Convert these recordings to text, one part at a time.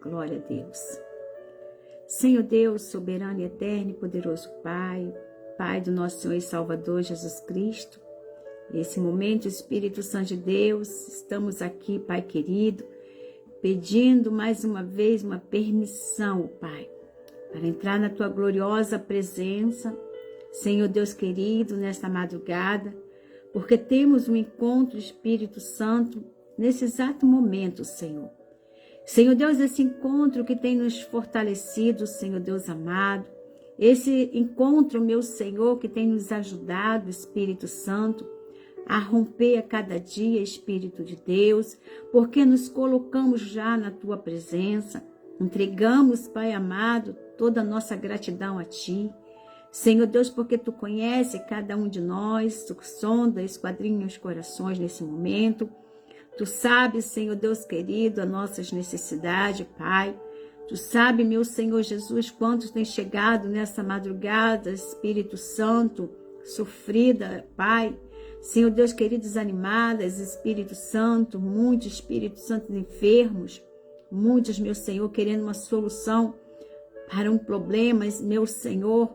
Glória a Deus. Senhor Deus, soberano e eterno e poderoso Pai, Pai do nosso Senhor e Salvador Jesus Cristo, nesse momento, Espírito Santo de Deus, estamos aqui, Pai querido, pedindo mais uma vez uma permissão, Pai, para entrar na Tua gloriosa presença, Senhor Deus querido, nesta madrugada, porque temos um encontro, Espírito Santo, nesse exato momento, Senhor. Senhor Deus, esse encontro que tem nos fortalecido, Senhor Deus amado, esse encontro, meu Senhor, que tem nos ajudado, Espírito Santo, a romper a cada dia, Espírito de Deus, porque nos colocamos já na Tua presença, entregamos, Pai amado, toda a nossa gratidão a Ti. Senhor Deus, porque Tu conheces cada um de nós, Tu sonda, esquadrinha os corações nesse momento. Tu sabes, Senhor Deus querido, as nossas necessidades, Pai. Tu sabes, meu Senhor Jesus, quantos têm chegado nessa madrugada, Espírito Santo, sofrida, Pai. Senhor Deus querido, desanimadas, Espírito Santo, muitos Espírito Santo enfermos, muitos, meu Senhor, querendo uma solução para um problema, meu Senhor,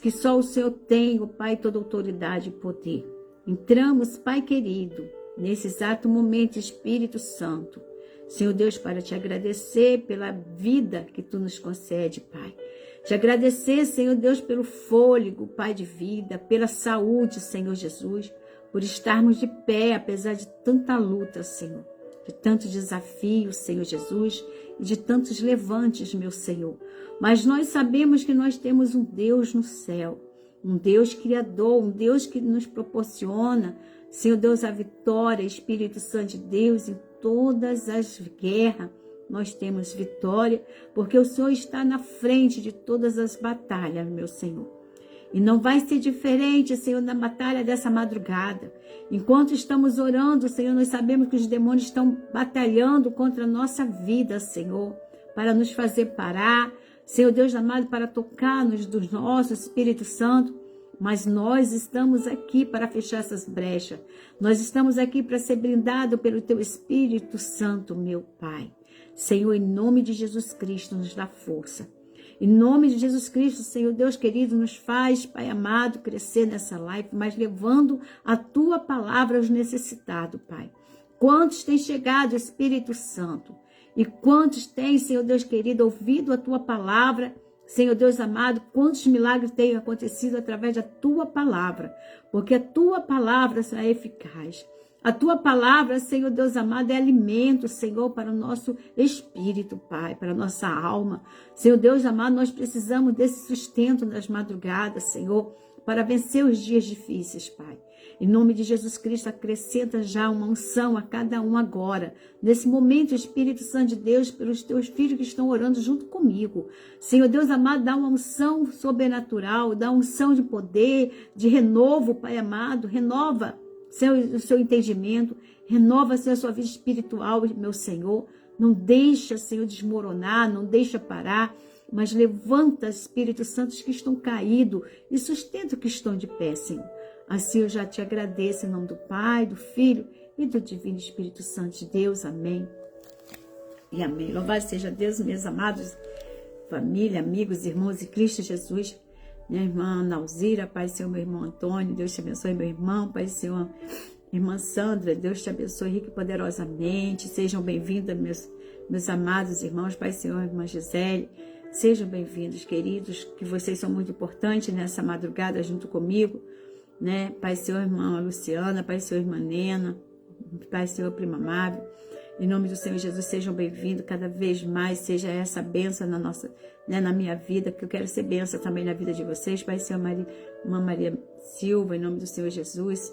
que só o Senhor tem, o Pai, toda autoridade e poder. Entramos, Pai querido, nesse exato momento, Espírito Santo, Senhor Deus, para te agradecer pela vida que Tu nos concede, Pai. Te agradecer, Senhor Deus, pelo fôlego, Pai de vida, pela saúde, Senhor Jesus, por estarmos de pé, apesar de tanta luta, Senhor, de tantos desafios, Senhor Jesus, e de tantos levantes, meu Senhor. Mas nós sabemos que nós temos um Deus no céu, um Deus criador, um Deus que nos proporciona, Senhor Deus, a vitória, Espírito Santo de Deus, em todas as guerras nós temos vitória, porque o Senhor está na frente de todas as batalhas, meu Senhor. E não vai ser diferente, Senhor, na batalha dessa madrugada. Enquanto estamos orando, Senhor, nós sabemos que os demônios estão batalhando contra a nossa vida, Senhor, para nos fazer parar, Senhor Deus amado, para tocar-nos do nosso Espírito Santo. Mas nós estamos aqui para fechar essas brechas. Nós estamos aqui para ser brindado pelo Teu Espírito Santo, meu Pai. Senhor, em nome de Jesus Cristo, nos dá força. Em nome de Jesus Cristo, Senhor Deus querido, nos faz, Pai amado, crescer nessa live, mas levando a Tua palavra aos necessitados, Pai. Quantos têm chegado, Espírito Santo? E quantos têm, Senhor Deus querido, ouvido a Tua palavra? Senhor Deus amado, quantos milagres têm acontecido através da Tua palavra, porque a Tua palavra é eficaz. A Tua palavra, Senhor Deus amado, é alimento, Senhor, para o nosso espírito, Pai, para a nossa alma. Senhor Deus amado, nós precisamos desse sustento nas madrugadas, Senhor, para vencer os dias difíceis, Pai. Em nome de Jesus Cristo, acrescenta já uma unção a cada um agora. Nesse momento, Espírito Santo de Deus, pelos Teus filhos que estão orando junto comigo. Senhor Deus amado, dá uma unção sobrenatural, dá uma unção de poder, de renovo, Pai amado. Renova o seu entendimento, renova, Senhor, a sua vida espiritual, meu Senhor. Não deixa, Senhor, desmoronar, não deixa parar, mas levanta, Espírito Santo, os que estão caídos e sustenta os que estão de pé, Senhor. Assim eu já te agradeço em nome do Pai, do Filho e do Divino Espírito Santo de Deus. Amém e amém. Louvado seja Deus, meus amados, família, amigos, irmãos em Cristo Jesus. Minha irmã Nauzira, Pai do Senhor, meu irmão Antônio, Deus te abençoe, meu irmão, Pai do Senhor, irmã Sandra, Deus te abençoe rico e poderosamente. Sejam bem-vindos, meus amados irmãos, Pai do Senhor, irmã Gisele. Sejam bem-vindos, queridos, que vocês são muito importantes nessa madrugada junto comigo, né? Pai do Senhor, irmã Luciana, Pai do Senhor, irmã Nena, Pai do Senhor, prima Amável. Em nome do Senhor Jesus, sejam bem-vindos cada vez mais, seja essa bênção na nossa, né, na minha vida, que eu quero ser bênção também na vida de vocês, Pai do Senhor, irmã Maria Silva, em nome do Senhor Jesus.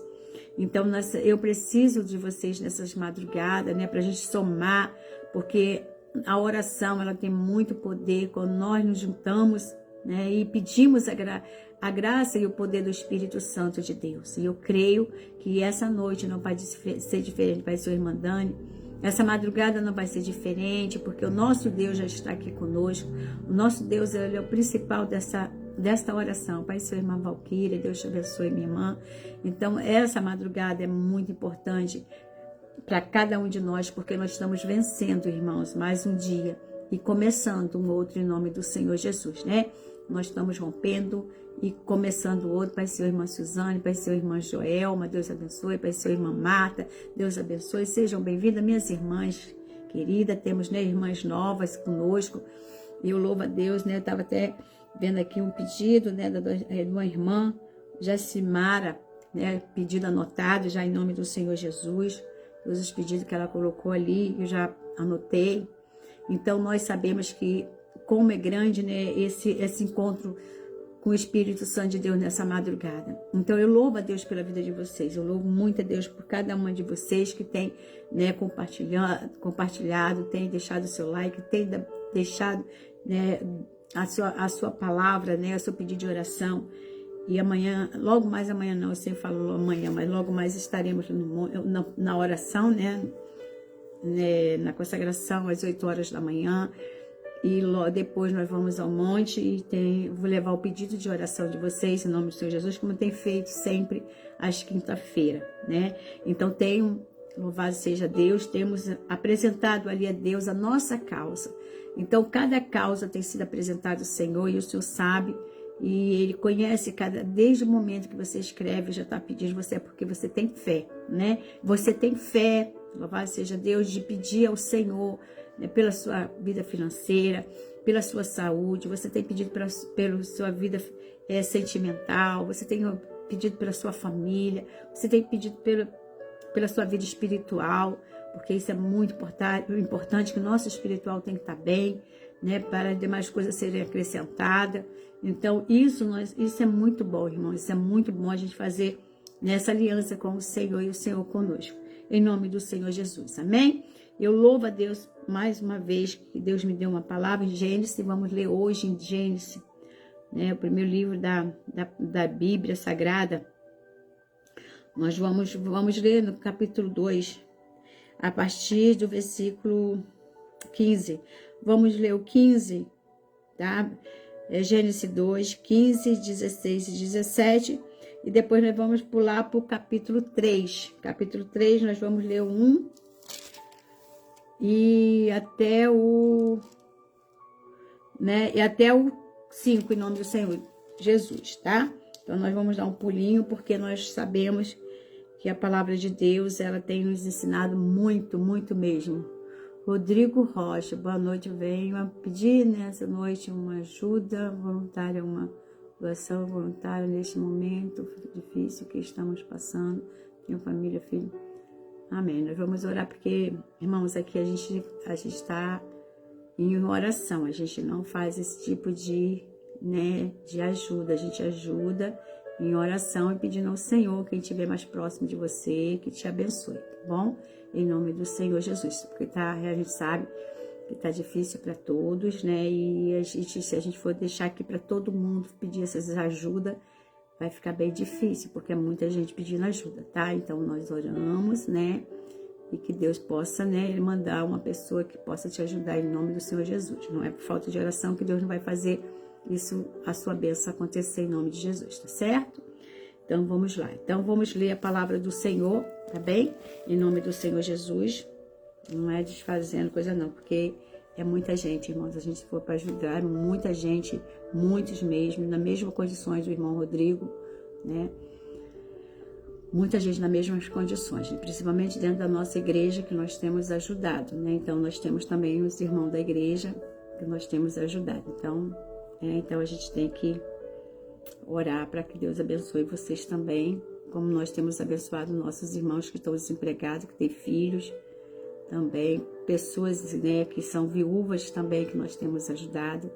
Então, eu preciso de vocês nessas madrugadas, né, para a gente somar, porque a oração, ela tem muito poder quando nós nos juntamos, né, e pedimos a graça e o poder do Espírito Santo de Deus. E eu creio que essa noite não vai ser diferente, Pai do Senhor, irmã Dani. Essa madrugada não vai ser diferente, porque o nosso Deus já está aqui conosco. O nosso Deus, ele é o principal desta oração. Pai, sua irmã Valquíria, Deus te abençoe, minha irmã. Então, essa madrugada é muito importante para cada um de nós, porque nós estamos vencendo, irmãos, mais um dia. e começando um outro em nome do Senhor Jesus, né? Nós estamos rompendo e começando outro. Pai, Senhor, irmã Suzane, Pai, Senhor, irmã Joelma, Deus abençoe. Pai, Senhor, irmã Marta, Deus abençoe. Sejam bem-vindas, minhas irmãs queridas. Temos, né, irmãs novas conosco. E eu louvo a Deus, né? Eu estava até vendo aqui um pedido, né, de uma irmã, Jacimara, né? Pedido anotado já em nome do Senhor Jesus. Todos os pedidos que ela colocou ali, eu já anotei. Então, nós sabemos que como é grande, né, esse encontro com o Espírito Santo de Deus nessa madrugada. Então, eu louvo a Deus pela vida de vocês. Eu louvo muito a Deus por cada uma de vocês que tem, né, compartilhado, tem deixado o seu like, tem deixado, né, a sua palavra, né, o seu pedido de oração. E amanhã, logo mais amanhã não, eu sempre falo amanhã, mas logo mais estaremos na oração, né, na consagração às 8 horas da manhã. E depois nós vamos ao monte e vou levar o pedido de oração de vocês em nome do Senhor Jesus, como tem feito sempre às quinta-feiras, né? Então louvado seja Deus, temos apresentado ali a Deus a nossa causa. Então cada causa tem sido apresentada ao Senhor e o Senhor sabe e Ele conhece desde o momento que você escreve, já está pedindo você, porque você tem fé, né? Você tem fé, louvado seja Deus, de pedir ao Senhor, né, pela sua vida financeira, pela sua saúde, você tem pedido pela sua vida sentimental, você tem pedido pela sua família, você tem pedido pela sua vida espiritual, porque isso é muito importante, que o nosso espiritual tem que estar bem, né, para as demais coisas serem acrescentadas. Então, isso é muito bom, irmãos, isso é muito bom a gente fazer nessa aliança com o Senhor e o Senhor conosco, em nome do Senhor Jesus, amém? Eu louvo a Deus mais uma vez que Deus me deu uma palavra em Gênesis. Vamos ler hoje em Gênesis, né, o primeiro livro da Bíblia Sagrada. Nós vamos ler no capítulo 2, a partir do versículo 15. Vamos ler o 15, tá? Gênesis 2, 15, 16 e 17. E depois nós vamos pular para o capítulo 3. Capítulo 3, nós vamos ler o 1 e até o 5, em nome do Senhor Jesus, tá? Então, nós vamos dar um pulinho, porque nós sabemos que a palavra de Deus, ela tem nos ensinado muito, muito mesmo. Rodrigo Rocha, boa noite, eu venho pedir nessa noite uma ajuda voluntária, uma doação voluntária neste momento difícil que estamos passando. Tenho família, filho. Amém. Nós vamos orar porque, irmãos, aqui a gente está em oração. A gente não faz esse tipo de ajuda. A gente ajuda em oração e pedindo ao Senhor, quem estiver mais próximo de você, que te abençoe, tá bom? Em nome do Senhor Jesus. Porque a gente sabe que tá difícil para todos, né? E se a gente for deixar aqui para todo mundo pedir essas ajudas, vai ficar bem difícil, porque é muita gente pedindo ajuda, tá? Então, nós oramos, né? E que Deus possa, né, Ele mandar uma pessoa que possa te ajudar em nome do Senhor Jesus. Não é por falta de oração que Deus não vai fazer isso, a sua bênção acontecer em nome de Jesus, tá certo? Então, vamos lá. Então, vamos ler a palavra do Senhor, tá bem? Em nome do Senhor Jesus. Não é desfazendo coisa não, porque é muita gente, irmãos. A gente for para ajudar, muita gente, muitos mesmo, nas mesmas condições do irmão Rodrigo, né? Muita gente nas mesmas condições, principalmente dentro da nossa igreja, que nós temos ajudado, né? Então, nós temos também os irmãos da igreja que nós temos ajudado. Então a gente tem que orar para que Deus abençoe vocês também, como nós temos abençoado nossos irmãos que estão desempregados, que têm filhos, também pessoas, né, que são viúvas também, que nós temos ajudado.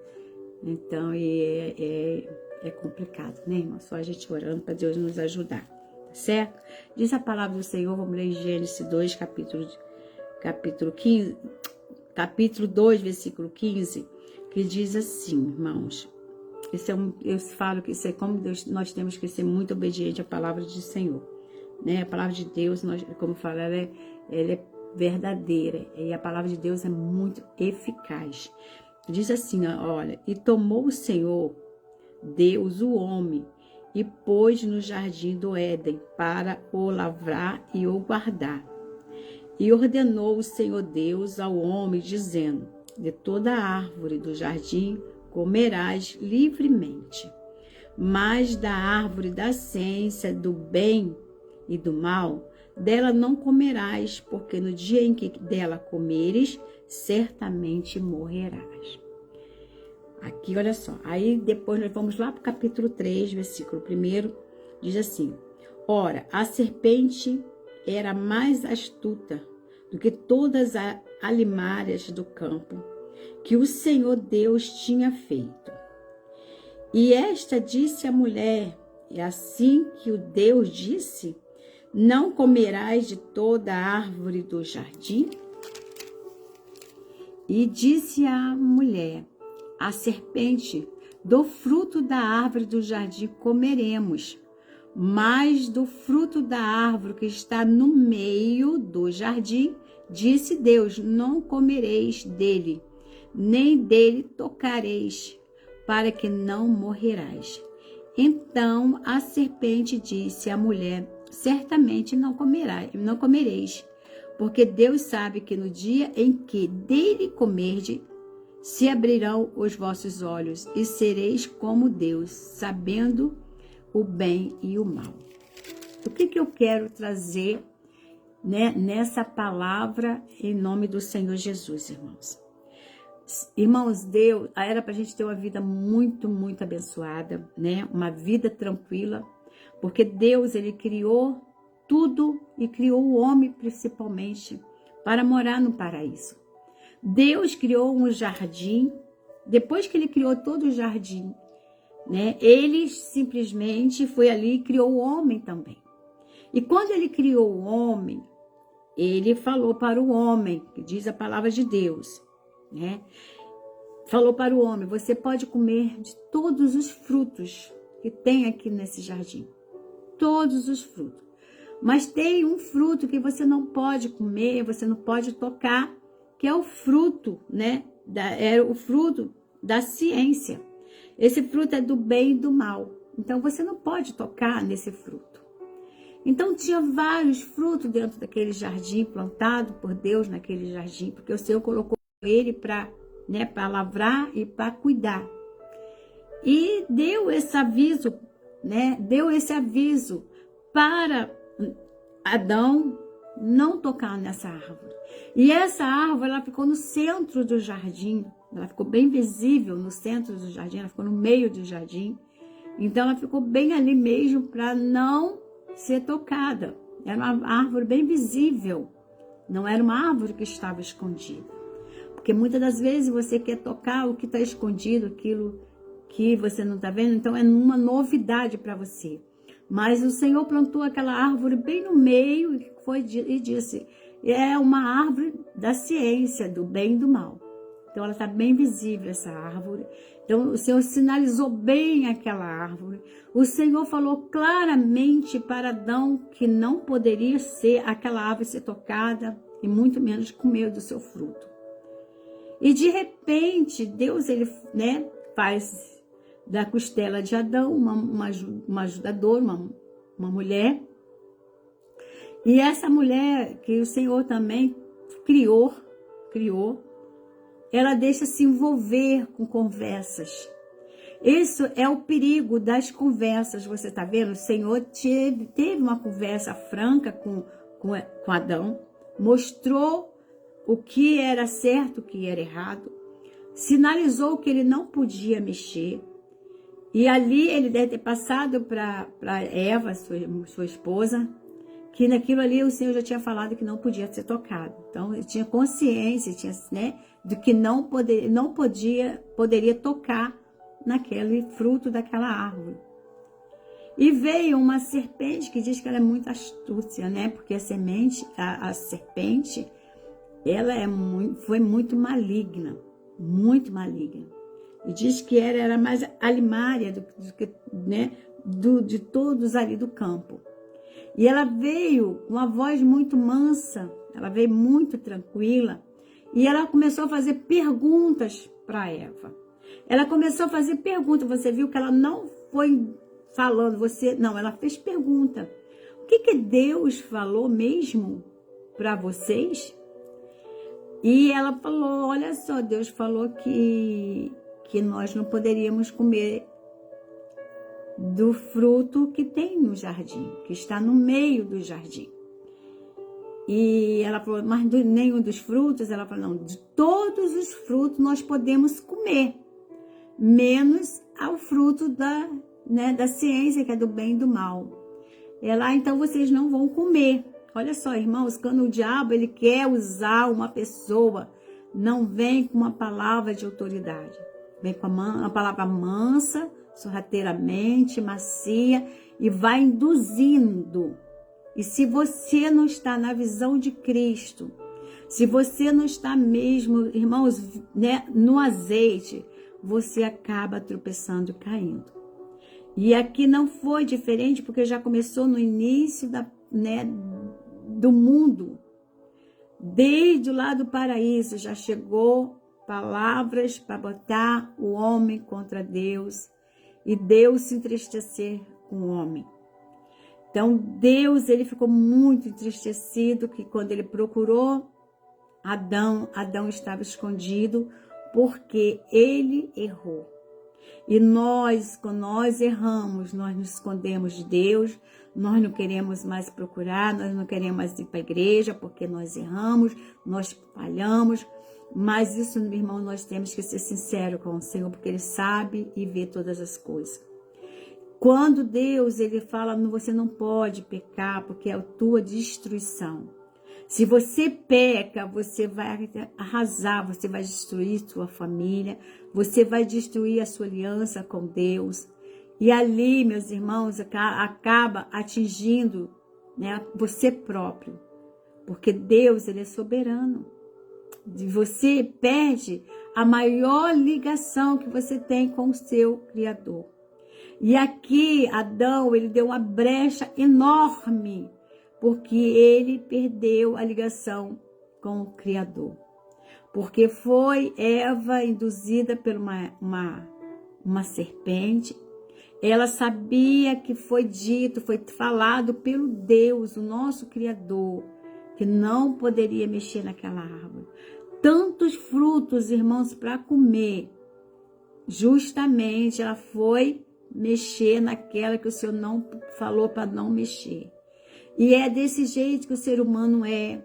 Então é complicado, né, irmão? Só a gente orando para Deus nos ajudar, tá certo? Diz a palavra do Senhor, vamos ler em Gênesis 2, capítulo 2, versículo 15, que diz assim, irmãos. Eu falo que isso é como Deus, nós temos que ser muito obediente à palavra do Senhor, né? A palavra de Deus, como fala, ela é verdadeira, e a palavra de Deus é muito eficaz. Diz assim, olha, e tomou o Senhor Deus o homem e pôs no jardim do Éden para o lavrar e o guardar. E ordenou o Senhor Deus ao homem, dizendo, de toda árvore do jardim comerás livremente, mas da árvore da ciência do bem e do mal, dela não comerás, porque no dia em que dela comeres, certamente morrerás. Aqui, olha só, aí depois nós vamos lá para o capítulo 3, versículo 1, diz assim: ora, a serpente era mais astuta do que todas as alimárias do campo que o Senhor Deus tinha feito. E esta disse à mulher, e assim que o Deus disse, não comerás de toda a árvore do jardim? E disse a mulher, a serpente, do fruto da árvore do jardim comeremos, mas do fruto da árvore que está no meio do jardim, disse Deus, não comereis dele, nem dele tocareis, para que não morrerás. Então a serpente disse à mulher, certamente não comereis, porque Deus sabe que no dia em que dele comerdes, se abrirão os vossos olhos e sereis como Deus, sabendo o bem e o mal. O que eu quero trazer, né, nessa palavra em nome do Senhor Jesus, irmãos? Irmãos, Deus, era para a gente ter uma vida muito, muito abençoada, né? Uma vida tranquila, porque Deus, ele criou tudo e criou o homem principalmente para morar no paraíso. Deus criou um jardim, depois que ele criou todo o jardim, né? Ele simplesmente foi ali e criou o homem também. E quando ele criou o homem, ele falou para o homem, que diz a palavra de Deus, né? Falou para o homem, você pode comer de todos os frutos que tem aqui nesse jardim. Todos os frutos. Mas tem um fruto que você não pode comer, você não pode tocar, que é o fruto, né? É o fruto da ciência. Esse fruto é do bem e do mal. Então você não pode tocar nesse fruto. Então tinha vários frutos dentro daquele jardim, plantado por Deus naquele jardim, porque o Senhor colocou ele para, né, para lavrar e para cuidar. E deu esse aviso, né? Deu esse aviso para Adão não tocar nessa árvore. E essa árvore, ela ficou no centro do jardim. Ela ficou bem visível no centro do jardim, ela ficou no meio do jardim. Então ela ficou bem ali mesmo para não ser tocada. Era uma árvore bem visível. Não era uma árvore que estava escondida. Porque muitas das vezes você quer tocar o que está escondido, aquilo que você não está vendo. Então é uma novidade para você. Mas o Senhor plantou aquela árvore bem no meio e disse, é uma árvore da ciência, do bem e do mal. Então ela está bem visível, essa árvore. Então o Senhor sinalizou bem aquela árvore. O Senhor falou claramente para Adão que não poderia ser aquela árvore ser tocada e muito menos comer do seu fruto. E de repente Deus, ele, né, faz da costela de Adão uma ajudadora, uma mulher. E essa mulher que o Senhor também criou, ela deixa se envolver com conversas. Isso é o perigo das conversas, você está vendo? O Senhor teve uma conversa franca com Adão, mostrou o que era certo, o que era errado, sinalizou que ele não podia mexer. E ali ele deve ter passado para Eva, sua esposa, que naquilo ali o Senhor já tinha falado que não podia ser tocado. Então ele tinha consciência, né, de que poderia tocar naquele fruto daquela árvore. E veio uma serpente que diz que ela é muito astúcia, né? Porque a serpente, ela foi muito maligna, muito maligna. E diz que era mais alimária do que, né, de todos ali do campo. E ela veio com uma voz muito mansa, ela veio muito tranquila, e ela começou a fazer perguntas para Eva. Ela começou a fazer perguntas, você viu que ela não foi falando, ela fez pergunta. O que Deus falou mesmo para vocês? E ela falou, olha só, Deus falou que nós não poderíamos comer do fruto que tem no jardim, que está no meio do jardim. E ela falou, mas nenhum dos frutos? Ela falou, não, de todos os frutos nós podemos comer, menos ao fruto da ciência, que é do bem e do mal. Ela, então vocês não vão comer. Olha só, irmãos, quando o diabo ele quer usar uma pessoa, não vem com uma palavra de autoridade. Vem com a palavra mansa, sorrateiramente, macia, e vai induzindo. E se você não está na visão de Cristo, se você não está mesmo, irmãos, no azeite, você acaba tropeçando e caindo. E aqui não foi diferente, porque já começou no início do mundo. Desde o lado do paraíso já chegou palavras para botar o homem contra Deus e Deus se entristecer com o homem. Então Deus ele ficou muito entristecido que quando ele procurou Adão estava escondido porque ele errou. E nós, quando nós erramos, nós nos escondemos de Deus, nós não queremos mais procurar, nós não queremos mais ir para a igreja porque nós erramos, nós falhamos. Mas isso, meu irmão, nós temos que ser sinceros com o Senhor, porque Ele sabe e vê todas as coisas. Quando Deus ele fala, você não pode pecar porque é a tua destruição. Se você peca, você vai arrasar, você vai destruir sua família, você vai destruir a sua aliança com Deus. E ali, meus irmãos, acaba atingindo você próprio. Porque Deus ele é soberano. Você perde a maior ligação que você tem com o seu Criador. E aqui, Adão, ele deu uma brecha enorme, porque ele perdeu a ligação com o Criador. Porque foi Eva induzida por uma serpente. Ela sabia que foi dito, foi falado pelo Deus, o nosso Criador, que não poderia mexer naquela árvore. Tantos frutos, irmãos, para comer. Justamente ela foi mexer naquela que o Senhor não falou para não mexer. E é desse jeito que o ser humano é.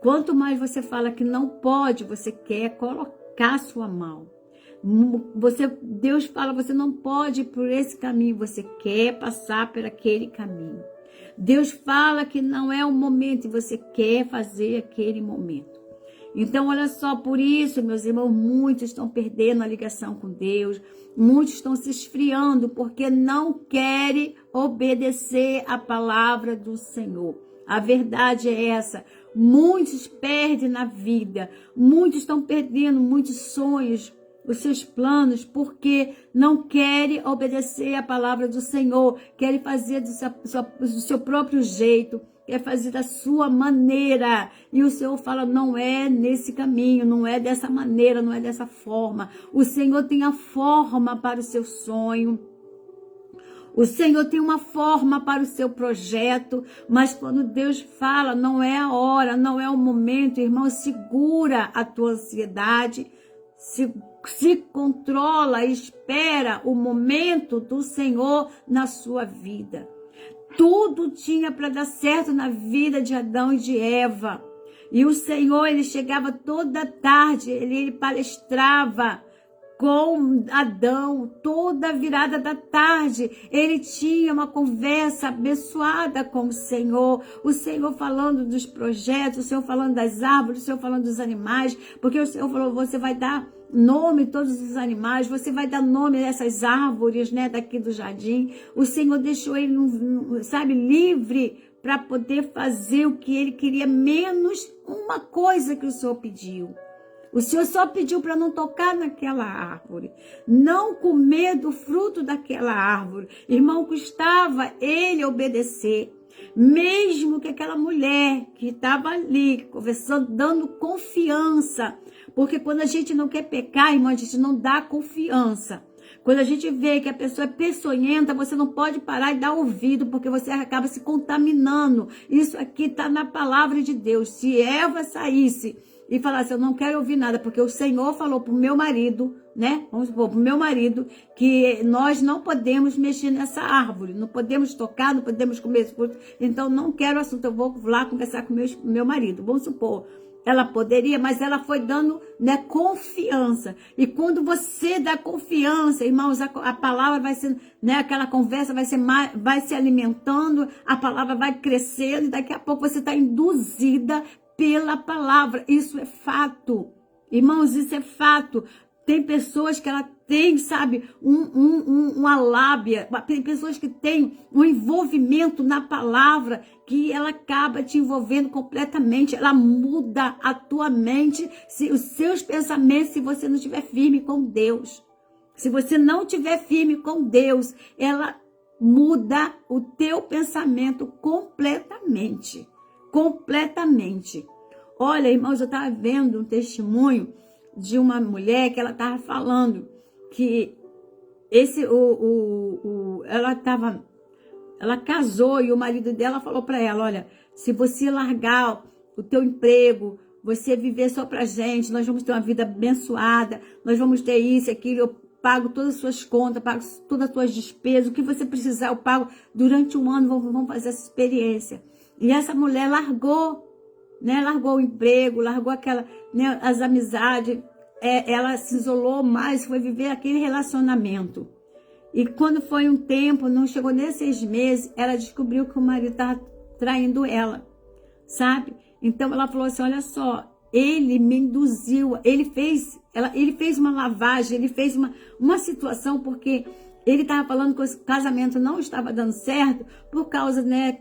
Quanto mais você fala que não pode, você quer colocar sua mão. Deus fala, você não pode ir por esse caminho, você quer passar por aquele caminho. Deus fala que não é o momento e você quer fazer aquele momento. Então, olha só, por isso, meus irmãos, muitos estão perdendo a ligação com Deus, muitos estão se esfriando porque não querem obedecer a palavra do Senhor. A verdade é essa, muitos perdem na vida, muitos estão perdendo muitos sonhos, os seus planos, porque não querem obedecer a palavra do Senhor, querem fazer do seu próprio jeito, quer fazer da sua maneira. E o Senhor fala, não é nesse caminho, não é dessa maneira, não é dessa forma. O Senhor tem a forma para o seu sonho. O Senhor tem uma forma para o seu projeto, mas quando Deus fala, não é a hora, não é o momento, irmão, segura a tua ansiedade, se controla, espera o momento do Senhor na sua vida. Tudo tinha para dar certo na vida de Adão e de Eva. E o Senhor, ele chegava toda tarde, ele palestrava com Adão, toda virada da tarde. Ele tinha uma conversa abençoada com o Senhor falando dos projetos, o Senhor falando das árvores, o Senhor falando dos animais, porque o Senhor falou, você vai dar nome a todos os animais, você vai dar nome a essas árvores, daqui do jardim. O Senhor deixou ele, livre para poder fazer o que ele queria, menos uma coisa que o Senhor pediu. O Senhor só pediu para não tocar naquela árvore, não comer do fruto daquela árvore. Irmão, custava ele obedecer, mesmo que aquela mulher que estava ali conversando, dando confiança, porque quando a gente não quer pecar, irmão, a gente não dá confiança. Quando a gente vê que a pessoa é peçonhenta, você não pode parar e dar ouvido, porque você acaba se contaminando. Isso aqui está na palavra de Deus. Se Eva saísse e falar assim, eu não quero ouvir nada, porque o Senhor falou pro meu marido, né? Vamos supor, pro meu marido, que nós não podemos mexer nessa árvore, não podemos tocar, não podemos comer esse fruto, então não quero assunto, eu vou lá conversar com meu marido. Vamos supor, ela poderia, mas ela foi dando, né, confiança. E quando você dá confiança, irmãos, a palavra vai ser, né, aquela conversa vai se alimentando, a palavra vai crescendo, e daqui a pouco você está induzida pela palavra. Isso é fato. Irmãos, isso é fato. Tem pessoas que ela tem, sabe, uma lábia, tem pessoas que têm um envolvimento na palavra que ela acaba te envolvendo completamente, ela muda a tua mente, os seus pensamentos, se você não estiver firme com Deus. Se você não estiver firme com Deus, ela muda o teu pensamento completamente. Completamente. Olha, irmãos, eu estava vendo um testemunho de uma mulher que ela estava falando que ela casou e o marido dela falou para ela, olha, se você largar o teu emprego, você viver só pra gente, nós vamos ter uma vida abençoada, nós vamos ter isso, aquilo, eu pago todas as suas contas, pago todas as suas despesas, o que você precisar eu pago durante um ano, vamos fazer essa experiência. E essa mulher largou, né? Largou o emprego, largou aquela, né, as amizades, ela se isolou mais, foi viver aquele relacionamento. E quando foi um tempo, não chegou nem 6 meses, ela descobriu que o marido estava traindo ela, sabe? Então ela falou assim, olha só, ele me induziu, ele fez uma lavagem, ele fez uma situação, porque ele estava falando que o casamento não estava dando certo por causa, né,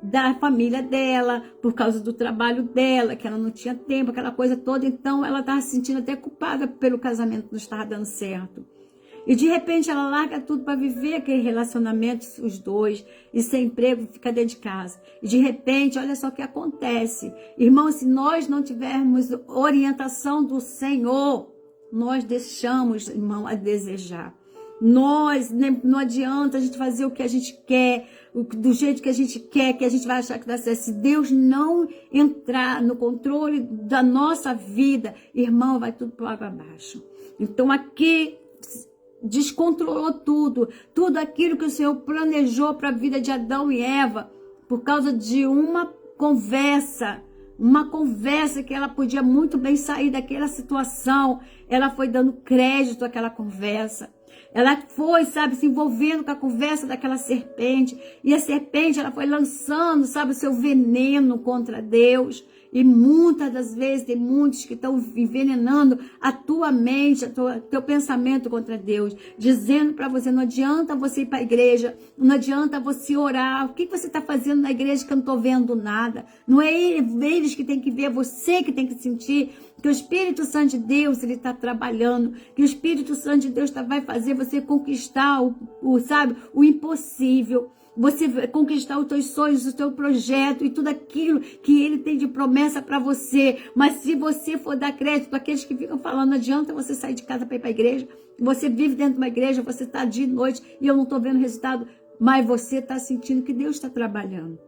da família dela, por causa do trabalho dela, que ela não tinha tempo, aquela coisa toda. Então ela estava se sentindo até culpada pelo casamento não estar dando certo. E de repente ela larga tudo para viver aquele relacionamento, os dois, e sem emprego, fica dentro de casa. E de repente, olha só o que acontece. Irmão, se nós não tivermos orientação do Senhor, nós deixamos, irmão, a desejar. Não adianta a gente fazer o que a gente quer, do jeito que a gente quer, que a gente vai achar que dá certo. Se Deus não entrar no controle da nossa vida, irmão, vai tudo para água abaixo. Então aqui descontrolou tudo aquilo que o Senhor planejou para a vida de Adão e Eva, por causa de uma conversa que ela podia muito bem sair daquela situação. Ela foi dando crédito àquela conversa. Ela foi, sabe, se envolvendo com a conversa daquela serpente. E a serpente, ela foi lançando, sabe, o seu veneno contra Deus. E muitas das vezes tem muitos que estão envenenando a tua mente, teu pensamento contra Deus. Dizendo para você, não adianta você ir para a igreja, não adianta você orar. O que você está fazendo na igreja que eu não estou vendo nada? Não é eles que tem que ver, é você que tem que sentir que o Espírito Santo de Deus, ele está trabalhando, que o Espírito Santo de Deus vai fazer você conquistar o impossível. Você vai conquistar os teus sonhos, o teu projeto e tudo aquilo que ele tem de promessa para você. Mas se você for dar crédito àqueles que ficam falando, não adianta você sair de casa para ir para a igreja. Você vive dentro de uma igreja, você está dia e noite e eu não estou vendo resultado. Mas você está sentindo que Deus está trabalhando.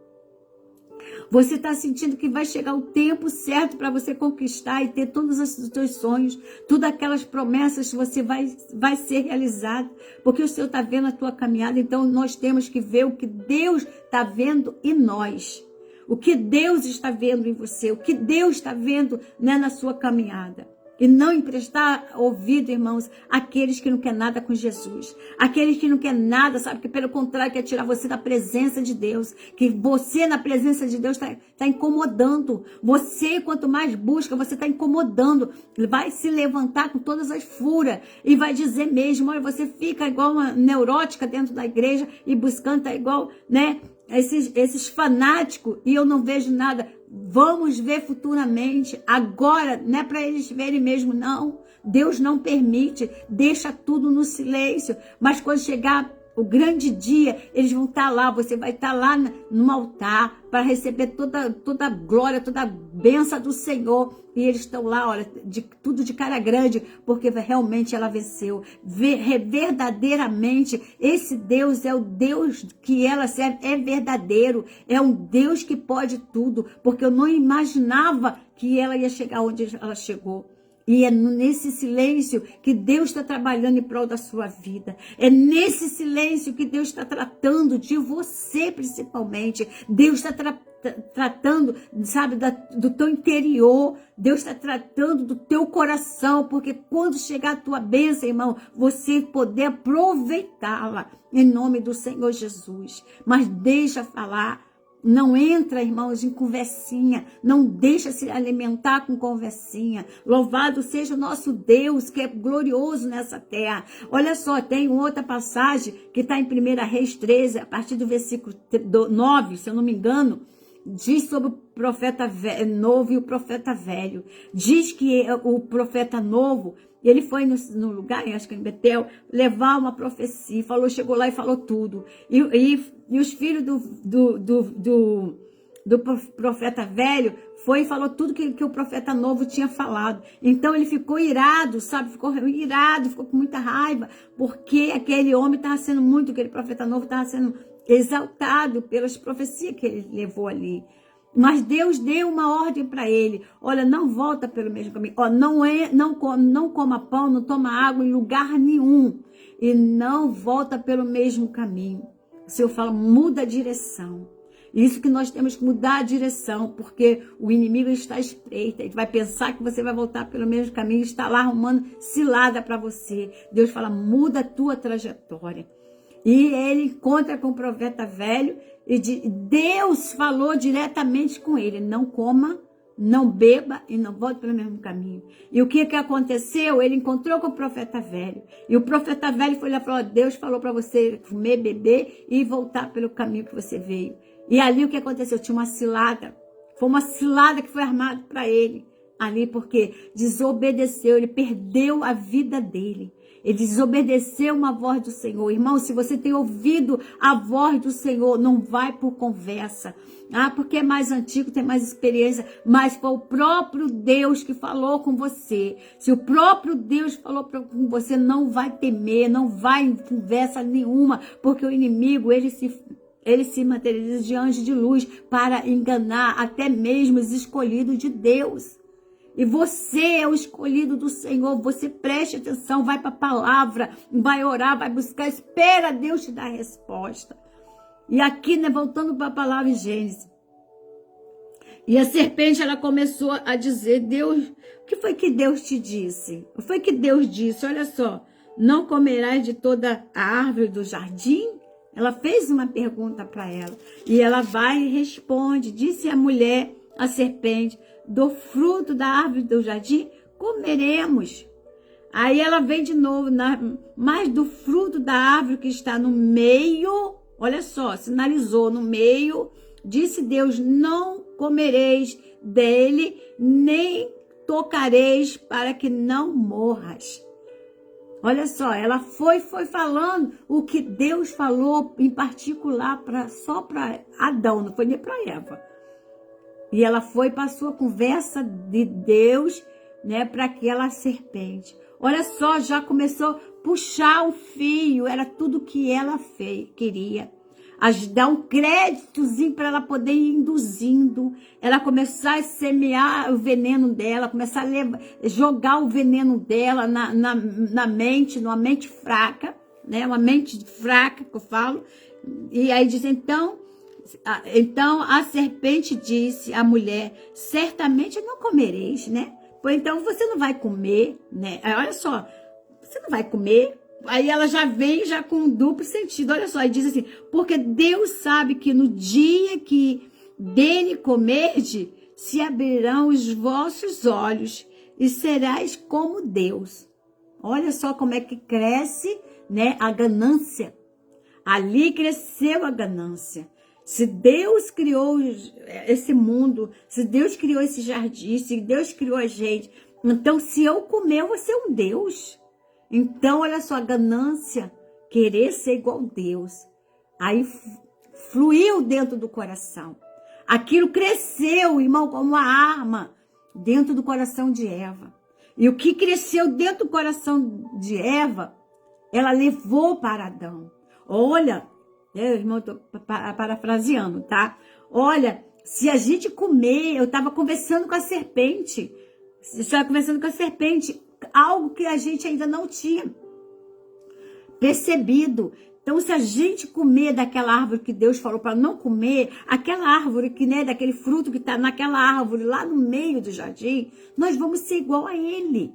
Você está sentindo que vai chegar o tempo certo para você conquistar e ter todos os teus sonhos, todas aquelas promessas que você vai ser realizado, porque o Senhor está vendo a tua caminhada. Então nós temos que ver o que Deus está vendo em nós, o que Deus está vendo em você, o que Deus está vendo, né, na sua caminhada. E não emprestar ouvido, irmãos, àqueles que não querem nada com Jesus. Aqueles que não querem nada, sabe? Que pelo contrário quer tirar você da presença de Deus. Que você na presença de Deus está incomodando. Você, quanto mais busca, você está incomodando. Ele vai se levantar com todas as fúrias. E vai dizer mesmo, olha, você fica igual uma neurótica dentro da igreja e buscando, tá igual, né? Esses fanáticos, e eu não vejo nada. Vamos ver futuramente. Agora, não é para eles verem mesmo, não. Deus não permite, deixa tudo no silêncio. Mas quando chegar o grande dia, eles vão estar lá, você vai estar lá no altar para receber toda a glória, toda a bênção do Senhor. E eles estão lá, olha, tudo de cara grande, porque realmente ela venceu. Verdadeiramente, esse Deus é o Deus que ela serve, é verdadeiro. É um Deus que pode tudo, porque eu não imaginava que ela ia chegar onde ela chegou. E é nesse silêncio que Deus está trabalhando em prol da sua vida. É nesse silêncio que Deus está tratando de você, principalmente. Deus está tratando, sabe, do teu interior. Deus está tratando do teu coração. Porque quando chegar a tua bênção, irmão, você poder aproveitá-la. Em nome do Senhor Jesus. Mas deixa falar. Não entra, irmãos, em conversinha. Não deixa se alimentar com conversinha. Louvado seja o nosso Deus, que é glorioso nessa terra. Olha só, tem outra passagem que está em 1 Reis 13, a partir do versículo 9, se eu não me engano, diz sobre o profeta novo e o profeta velho. Diz que o profeta novo, ele foi no lugar, acho que em Betel, levar uma profecia, chegou lá e falou tudo. E os filhos do profeta velho foi e falou tudo que o profeta novo tinha falado. Então ele ficou irado, sabe? Ficou com muita raiva, porque aquele homem estava sendo aquele profeta novo estava sendo exaltado pelas profecias que ele levou ali. Mas Deus deu uma ordem para ele. Olha, não volta pelo mesmo caminho. Ó, não coma pão, não toma água em lugar nenhum. E não volta pelo mesmo caminho. O Senhor fala, muda a direção. Isso que nós temos que mudar a direção, porque o inimigo está à espreita. Ele vai pensar que você vai voltar pelo mesmo caminho, está lá arrumando cilada para você. Deus fala, muda a tua trajetória. E ele encontra com o profeta velho e Deus falou diretamente com ele, não coma, não beba e não volte pelo mesmo caminho. E o que aconteceu? Ele encontrou com o profeta velho. E o profeta velho foi lá e falou, Deus falou para você comer, beber e voltar pelo caminho que você veio. E ali o que aconteceu? Tinha uma cilada. Foi uma cilada que foi armada para ele. Ali porque desobedeceu, ele perdeu a vida dele. Ele desobedeceu uma voz do Senhor. Irmão, se você tem ouvido a voz do Senhor, não vai por conversa. Porque é mais antigo, tem mais experiência. Mas foi o próprio Deus que falou com você. Se o próprio Deus falou com você, não vai temer, não vai em conversa nenhuma. Porque o inimigo, ele se materializa de anjo de luz para enganar até mesmo os escolhidos de Deus. E você é o escolhido do Senhor, você preste atenção, vai para a palavra, vai orar, vai buscar, espera Deus te dar a resposta. E aqui, né, voltando para a palavra em Gênesis. E a serpente, ela começou a dizer, Deus, o que foi que Deus te disse? O que foi que Deus disse? Olha só, não comerás de toda a árvore do jardim? Ela fez uma pergunta para ela. E ela vai e responde, disse a mulher, a serpente, do fruto da árvore do jardim comeremos. Aí ela vem de novo, mas do fruto da árvore que está no meio, olha só, sinalizou no meio, disse Deus, não comereis dele, nem tocareis para que não morras. Olha só, ela foi falando o que Deus falou em particular só para Adão, não foi nem para Eva. E ela foi para a sua conversa de Deus, né, para aquela serpente. Olha só, já começou a puxar o fio, era tudo que ela queria. Dar um créditozinho para ela poder ir induzindo. Ela começar a semear o veneno dela, começar a jogar o veneno dela na mente, numa mente fraca, né, uma mente fraca que eu falo. E aí diz, então a serpente disse à mulher, certamente não comereis, né? Pois então você não vai comer, né? Olha só, você não vai comer. Aí ela já vem já com um duplo sentido. Olha só, e diz assim, porque Deus sabe que no dia que dele comerdes, se abrirão os vossos olhos e serás como Deus. Olha só como é que cresce, né, a ganância. Ali cresceu a ganância. Se Deus criou esse mundo, se Deus criou esse jardim, se Deus criou a gente, então se eu comer, eu vou ser um Deus. Então, olha só, a ganância querer ser igual a Deus. Aí fluiu dentro do coração. Aquilo cresceu, irmão, como uma arma dentro do coração de Eva. E o que cresceu dentro do coração de Eva, ela levou para Adão. Olha, irmão, estou parafraseando, tá? Olha, se a gente comer, eu estava conversando com a serpente. Estava conversando com a serpente, algo que a gente ainda não tinha percebido. Então, se a gente comer daquela árvore que Deus falou para não comer, aquela árvore que, né, daquele fruto que está naquela árvore lá no meio do jardim, nós vamos ser igual a Ele.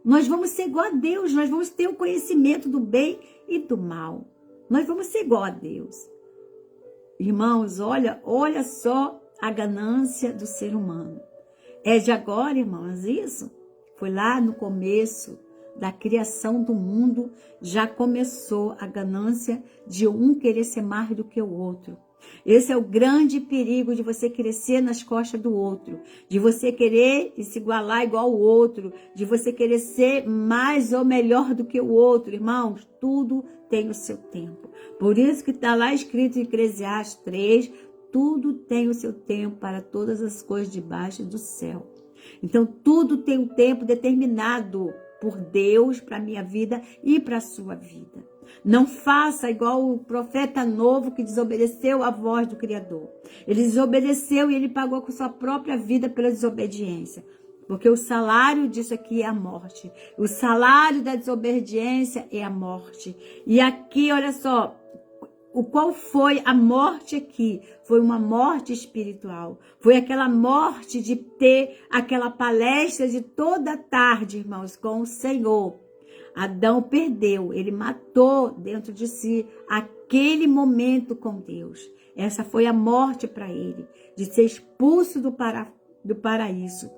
Nós vamos ser igual a Deus. Nós vamos ter o conhecimento do bem e do mal. Nós vamos ser igual a Deus. Irmãos, olha só a ganância do ser humano. É de agora, irmãos, isso? Foi lá no começo da criação do mundo, já começou a ganância de um querer ser mais do que o outro. Esse é o grande perigo de você crescer nas costas do outro, de você querer se igualar igual ao outro, de você querer ser mais ou melhor do que o outro. Irmãos, tudo tem o seu tempo. Por isso que está lá escrito em Eclesiastes 3, tudo tem o seu tempo para todas as coisas debaixo do céu. Então, tudo tem um tempo determinado por Deus para a minha vida e para a sua vida. Não faça igual o profeta novo que desobedeceu a voz do Criador. Ele desobedeceu e ele pagou com sua própria vida pela desobediência. Porque o salário disso aqui é a morte. O salário da desobediência é a morte. E aqui, olha só, qual foi a morte aqui? Foi uma morte espiritual. Foi aquela morte de ter aquela palestra de toda tarde, irmãos, com o Senhor. Adão perdeu, ele matou dentro de si aquele momento com Deus. Essa foi a morte para ele, de ser expulso do paraíso.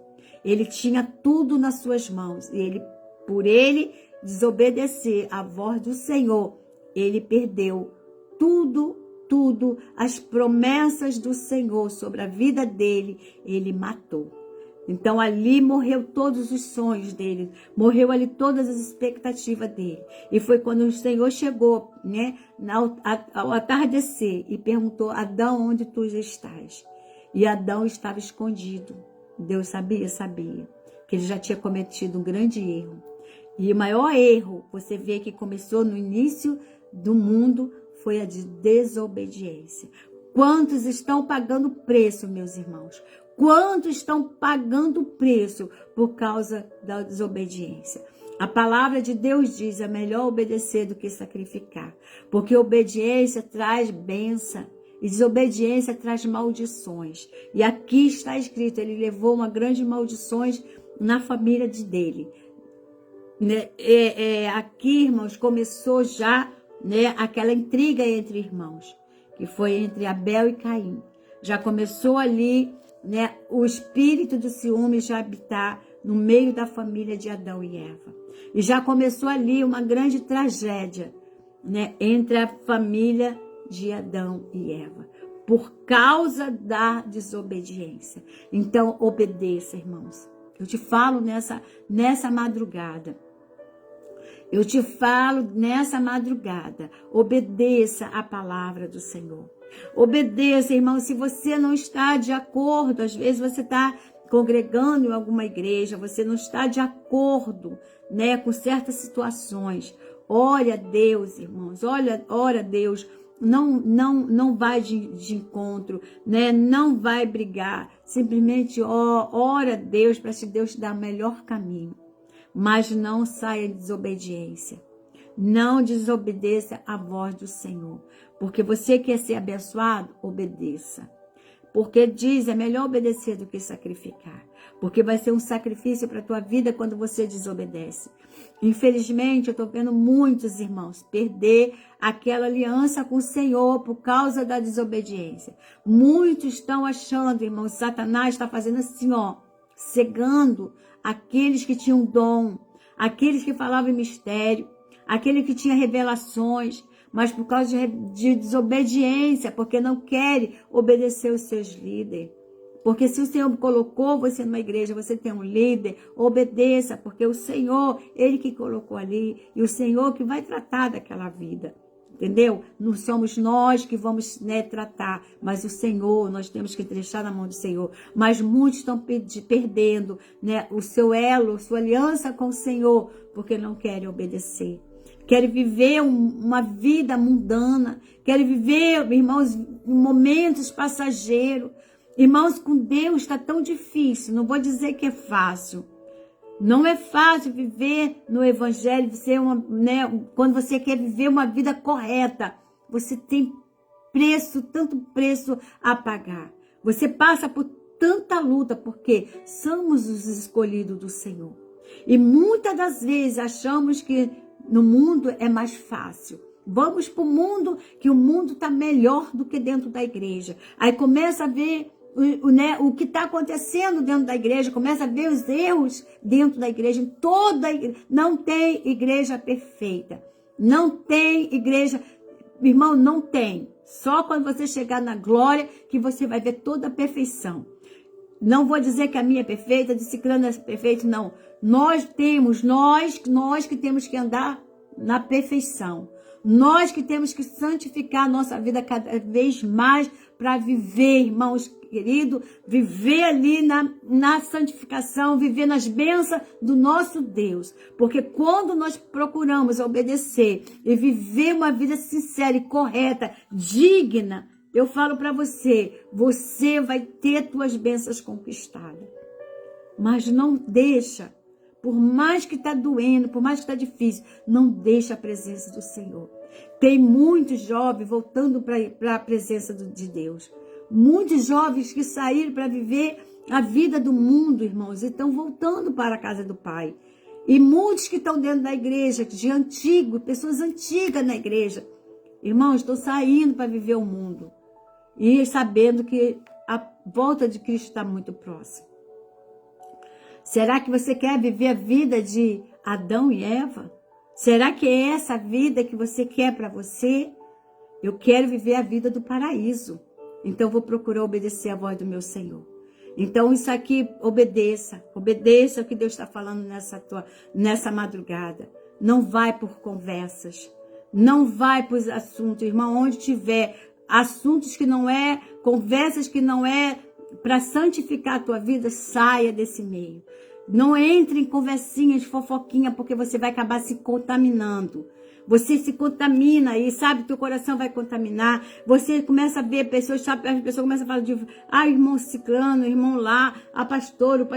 Ele tinha tudo nas suas mãos. E por ele desobedecer à voz do Senhor, ele perdeu tudo, as promessas do Senhor sobre a vida dele, ele matou. Então ali morreu todos os sonhos dele, morreu ali todas as expectativas dele. E foi quando o Senhor chegou, né, ao atardecer e perguntou: Adão, onde tu estás? E Adão estava escondido. Deus sabia que ele já tinha cometido um grande erro. E o maior erro, você vê que começou no início do mundo, foi a de desobediência. Quantos estão pagando preço, meus irmãos? Quantos estão pagando preço por causa da desobediência? A palavra de Deus diz: é melhor obedecer do que sacrificar, porque obediência traz bênção e desobediência traz maldições. E aqui está escrito, ele levou uma grande maldições na família dele. Aqui, irmãos, começou já, né, aquela intriga entre irmãos, que foi entre Abel e Caim. Já começou ali, né, o espírito do ciúme já habitar no meio da família de Adão e Eva. E já começou ali uma grande tragédia, né, entre a família de Adão e Eva, por causa da desobediência. Então, obedeça, irmãos. Eu te falo nessa madrugada. Eu te falo nessa madrugada, obedeça a palavra do Senhor. Obedeça, irmão, se você não está de acordo, às vezes você está congregando em alguma igreja, você não está de acordo, né, com certas situações. Ore a Deus, irmãos, ora a Deus, não vai de encontro, né, não vai brigar, simplesmente ora a Deus para que Deus te dar o melhor caminho. Mas não saia em desobediência. Não desobedeça a voz do Senhor. Porque você quer ser abençoado, obedeça. Porque diz, é melhor obedecer do que sacrificar. Porque vai ser um sacrifício para a tua vida quando você desobedece. Infelizmente, eu estou vendo muitos irmãos perder aquela aliança com o Senhor por causa da desobediência. Muitos estão achando, irmãos, Satanás está fazendo assim, cegando aqueles que tinham dom, aqueles que falavam em mistério, aquele que tinha revelações, mas por causa de desobediência, porque não querem obedecer os seus líderes. Porque se o Senhor colocou você numa igreja, você tem um líder, obedeça, porque o Senhor, Ele que colocou ali, e o Senhor que vai tratar daquela vida. entendeu? Não somos nós que vamos, né, tratar, mas o Senhor, nós temos que deixar na mão do Senhor. Mas muitos estão perdendo, né, o seu elo, sua aliança com o Senhor, porque não querem obedecer. Querem viver uma vida mundana, querem viver, irmãos, momentos passageiros. Irmãos, com Deus está tão difícil, não vou dizer que é fácil. Não é fácil viver no Evangelho, né, quando você quer viver uma vida correta. Você tem tanto preço a pagar. Você passa por tanta luta, porque somos os escolhidos do Senhor. E muitas das vezes achamos que no mundo é mais fácil. Vamos para o mundo, que o mundo está melhor do que dentro da igreja. Aí começa a ver o que está acontecendo dentro da igreja, começa a ver os erros dentro da igreja. Não tem igreja perfeita. Não tem igreja, irmão, não tem. Só quando você chegar na glória que você vai ver toda a perfeição. Não vou dizer que a minha é perfeita, de Ciclano é perfeito, não. Nós que temos que andar na perfeição. Nós que temos que santificar a nossa vida cada vez mais para viver, irmãos queridos, viver ali na santificação, viver nas bênçãos do nosso Deus. Porque quando nós procuramos obedecer e viver uma vida sincera e correta, digna, eu falo para você, você vai ter tuas bênçãos conquistadas. Mas não deixa, por mais que está doendo, por mais que está difícil, não deixa a presença do Senhor. Tem muitos jovens voltando para a presença de Deus. Muitos jovens que saíram para viver a vida do mundo, irmãos, e estão voltando para a casa do Pai. E muitos que estão dentro da igreja, pessoas antigas na igreja, irmãos, estão saindo para viver o mundo. E sabendo que a volta de Cristo está muito próxima. Será que você quer viver a vida de Adão e Eva? Será que é essa vida que você quer para você? Eu quero viver a vida do paraíso. Então, vou procurar obedecer a voz do meu Senhor. Então, isso aqui, obedeça o que Deus está falando nessa madrugada. Não vai por conversas. Não vai por assuntos, irmão, onde tiver assuntos que não é, conversas que não é para santificar a tua vida, saia desse meio. Não entre em conversinhas, fofoquinha, porque você vai acabar se contaminando. Você se contamina e sabe, teu coração vai contaminar. Você começa a ver pessoas, sabe, as pessoas começam a falar de, irmão ciclano, irmão lá, o pastor,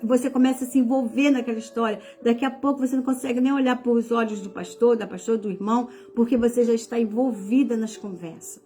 você começa a se envolver naquela história. Daqui a pouco você não consegue nem olhar para os olhos do pastor, da pastora, do irmão, porque você já está envolvida nas conversas.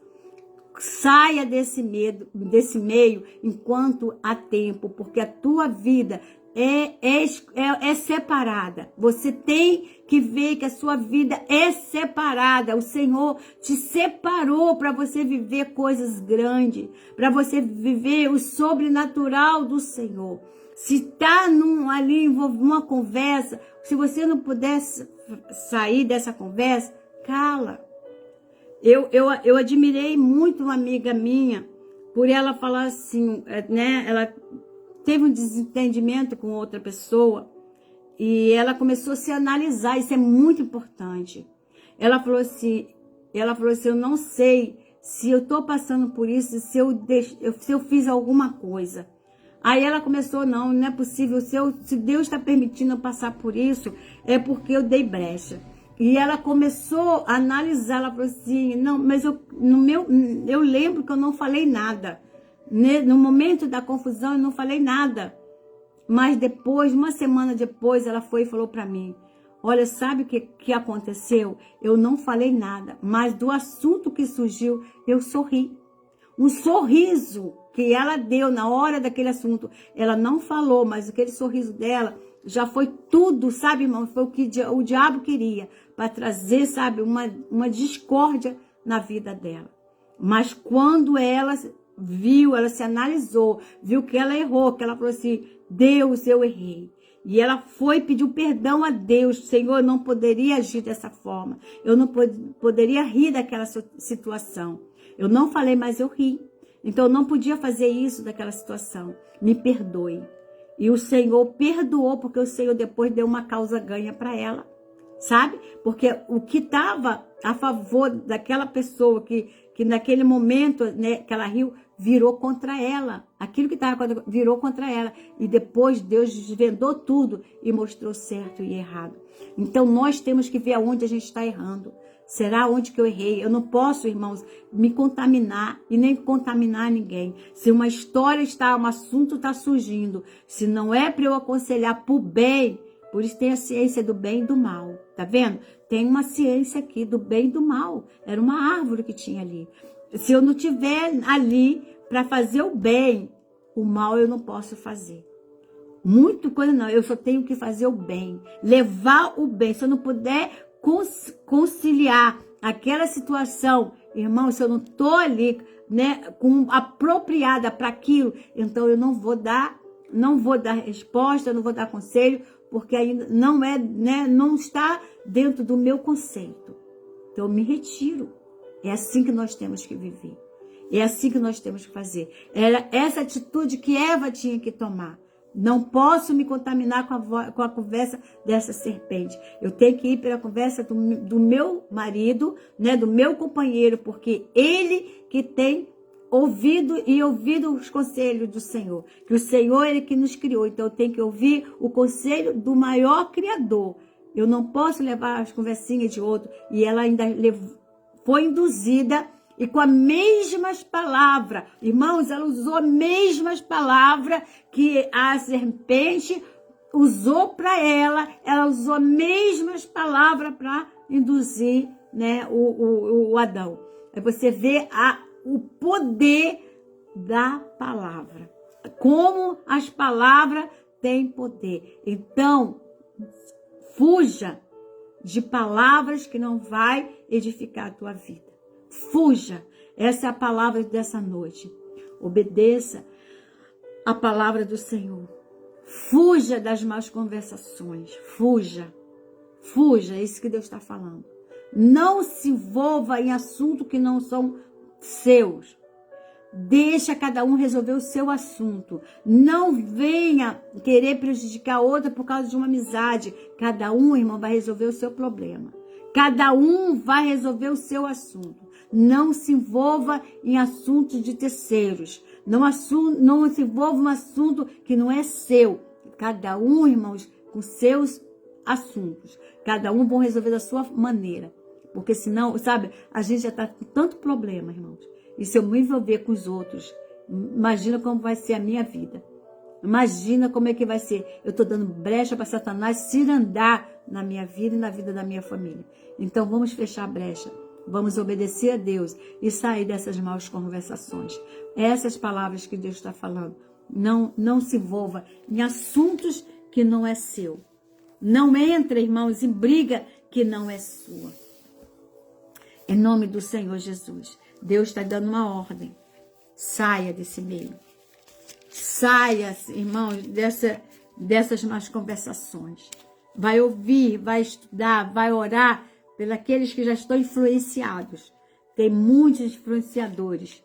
Saia desse meio enquanto há tempo, porque a tua vida é separada. Você tem que ver que a sua vida é separada. O Senhor te separou para você viver coisas grandes, para você viver o sobrenatural do Senhor. Se está ali envolvido numa conversa, se você não puder sair dessa conversa, cala. Eu admirei muito uma amiga minha por ela falar assim, né? Ela teve um desentendimento com outra pessoa e ela começou a se analisar. Isso é muito importante. Ela falou assim, eu não sei se eu estou passando por isso, se eu fiz alguma coisa. Aí ela começou, não é possível, se Deus está permitindo eu passar por isso, é porque eu dei brecha. E ela começou a analisar, ela falou assim, não, mas eu lembro que eu não falei nada. No momento da confusão, eu não falei nada. Mas depois, uma semana depois, ela foi e falou para mim, olha, sabe o que aconteceu? Eu não falei nada, mas do assunto que surgiu, eu sorri. Um sorriso que ela deu na hora daquele assunto, ela não falou, mas aquele sorriso dela já foi tudo, sabe, irmão? Foi o que o diabo queria, para trazer, sabe, uma discórdia na vida dela. Mas quando ela viu, ela se analisou, viu que ela errou, que ela falou assim, Deus, eu errei. E ela foi e pediu perdão a Deus. Senhor, eu não poderia agir dessa forma. Eu não poderia rir daquela situação. Eu não falei, mas eu ri. Então eu não podia fazer isso daquela situação. Me perdoe. E o Senhor perdoou, porque o Senhor depois deu uma causa ganha para ela. sabe? Porque o que estava a favor daquela pessoa que naquele momento, né, que ela riu, virou contra ela. Aquilo que estava virou contra ela. E depois Deus desvendou tudo e mostrou certo e errado. Então nós temos que ver aonde a gente está errando. Será onde que eu errei? Eu não posso, irmãos, me contaminar e nem contaminar ninguém. Se uma história está, um assunto está surgindo, se não é para eu aconselhar para o bem, por isso tem a ciência do bem e do mal, tá vendo? Tem uma ciência aqui do bem e do mal. Era uma árvore que tinha ali. Se eu não tiver ali para fazer o bem, o mal eu não posso fazer. Muito coisa não, eu só tenho que fazer o bem, levar o bem. Se eu não puder conciliar aquela situação, irmão, se eu não estou ali, né, apropriada para aquilo, então eu não vou dar resposta, não vou dar conselho, porque ainda não é, né, não está dentro do meu conceito. Então eu me retiro. É assim que nós temos que viver. É assim que nós temos que fazer. Era essa atitude que Eva tinha que tomar. Não posso me contaminar com a conversa dessa serpente. Eu tenho que ir pela conversa do meu marido, né, do meu companheiro, porque ele que tem ouvido os conselhos do Senhor. Que o Senhor, ele que nos criou. Então eu tenho que ouvir o conselho do maior Criador. Eu não posso levar as conversinhas de outro. E ela ainda foi induzida e com as mesmas palavras. Irmãos, ela usou as mesmas palavras que a serpente usou para ela. Ela usou as mesmas palavras para induzir, né, o Adão. Aí você vê o poder da palavra. Como as palavras têm poder. Então, fuja de palavras que não vai edificar a tua vida. Fuja. Essa é a palavra dessa noite. Obedeça a palavra do Senhor. Fuja das más conversações. Fuja. Fuja. É isso que Deus está falando. Não se envolva em assuntos que não são seus. Deixa cada um resolver o seu assunto. Não venha querer prejudicar a outra por causa de uma amizade. Cada um, irmão, vai resolver o seu problema. Cada um vai resolver o seu assunto. Não se envolva em assuntos de terceiros. Não se envolva em um assunto que não é seu. Cada um, irmãos, com seus assuntos. Cada um vão resolver da sua maneira. Porque senão, sabe, a gente já está com tanto problema, irmãos. E se eu me envolver com os outros, imagina como vai ser a minha vida. Imagina como é que vai ser. Eu estou dando brecha para Satanás cirandar na minha vida e na vida da minha família. Então vamos fechar a brecha. Vamos obedecer a Deus e sair dessas maus conversações. Essas palavras que Deus está falando. Não se envolva em assuntos que não é seu. Não entre, irmãos, em briga que não é sua. Em nome do Senhor Jesus. Deus está dando uma ordem. Saia desse meio. Saia, irmãos, dessas más conversações. Vai ouvir, vai estudar, vai orar pelos aqueles que já estão influenciados. Tem muitos influenciadores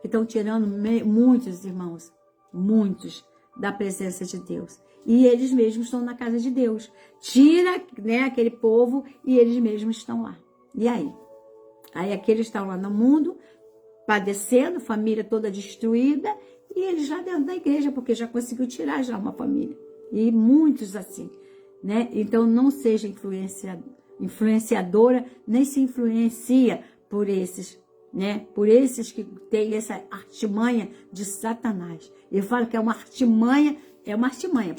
que estão tirando muitos, irmãos, muitos da presença de Deus. E eles mesmos estão na casa de Deus. Tira, né, aquele povo e eles mesmos estão lá. E aí? Aí aqueles estão lá no mundo, padecendo, família toda destruída, e eles lá dentro da igreja, porque já conseguiu tirar já uma família. E muitos assim, né? Então não seja influenciadora, nem se influencia por esses, né? Por esses que têm essa artimanha de Satanás. Eu falo que é uma artimanha,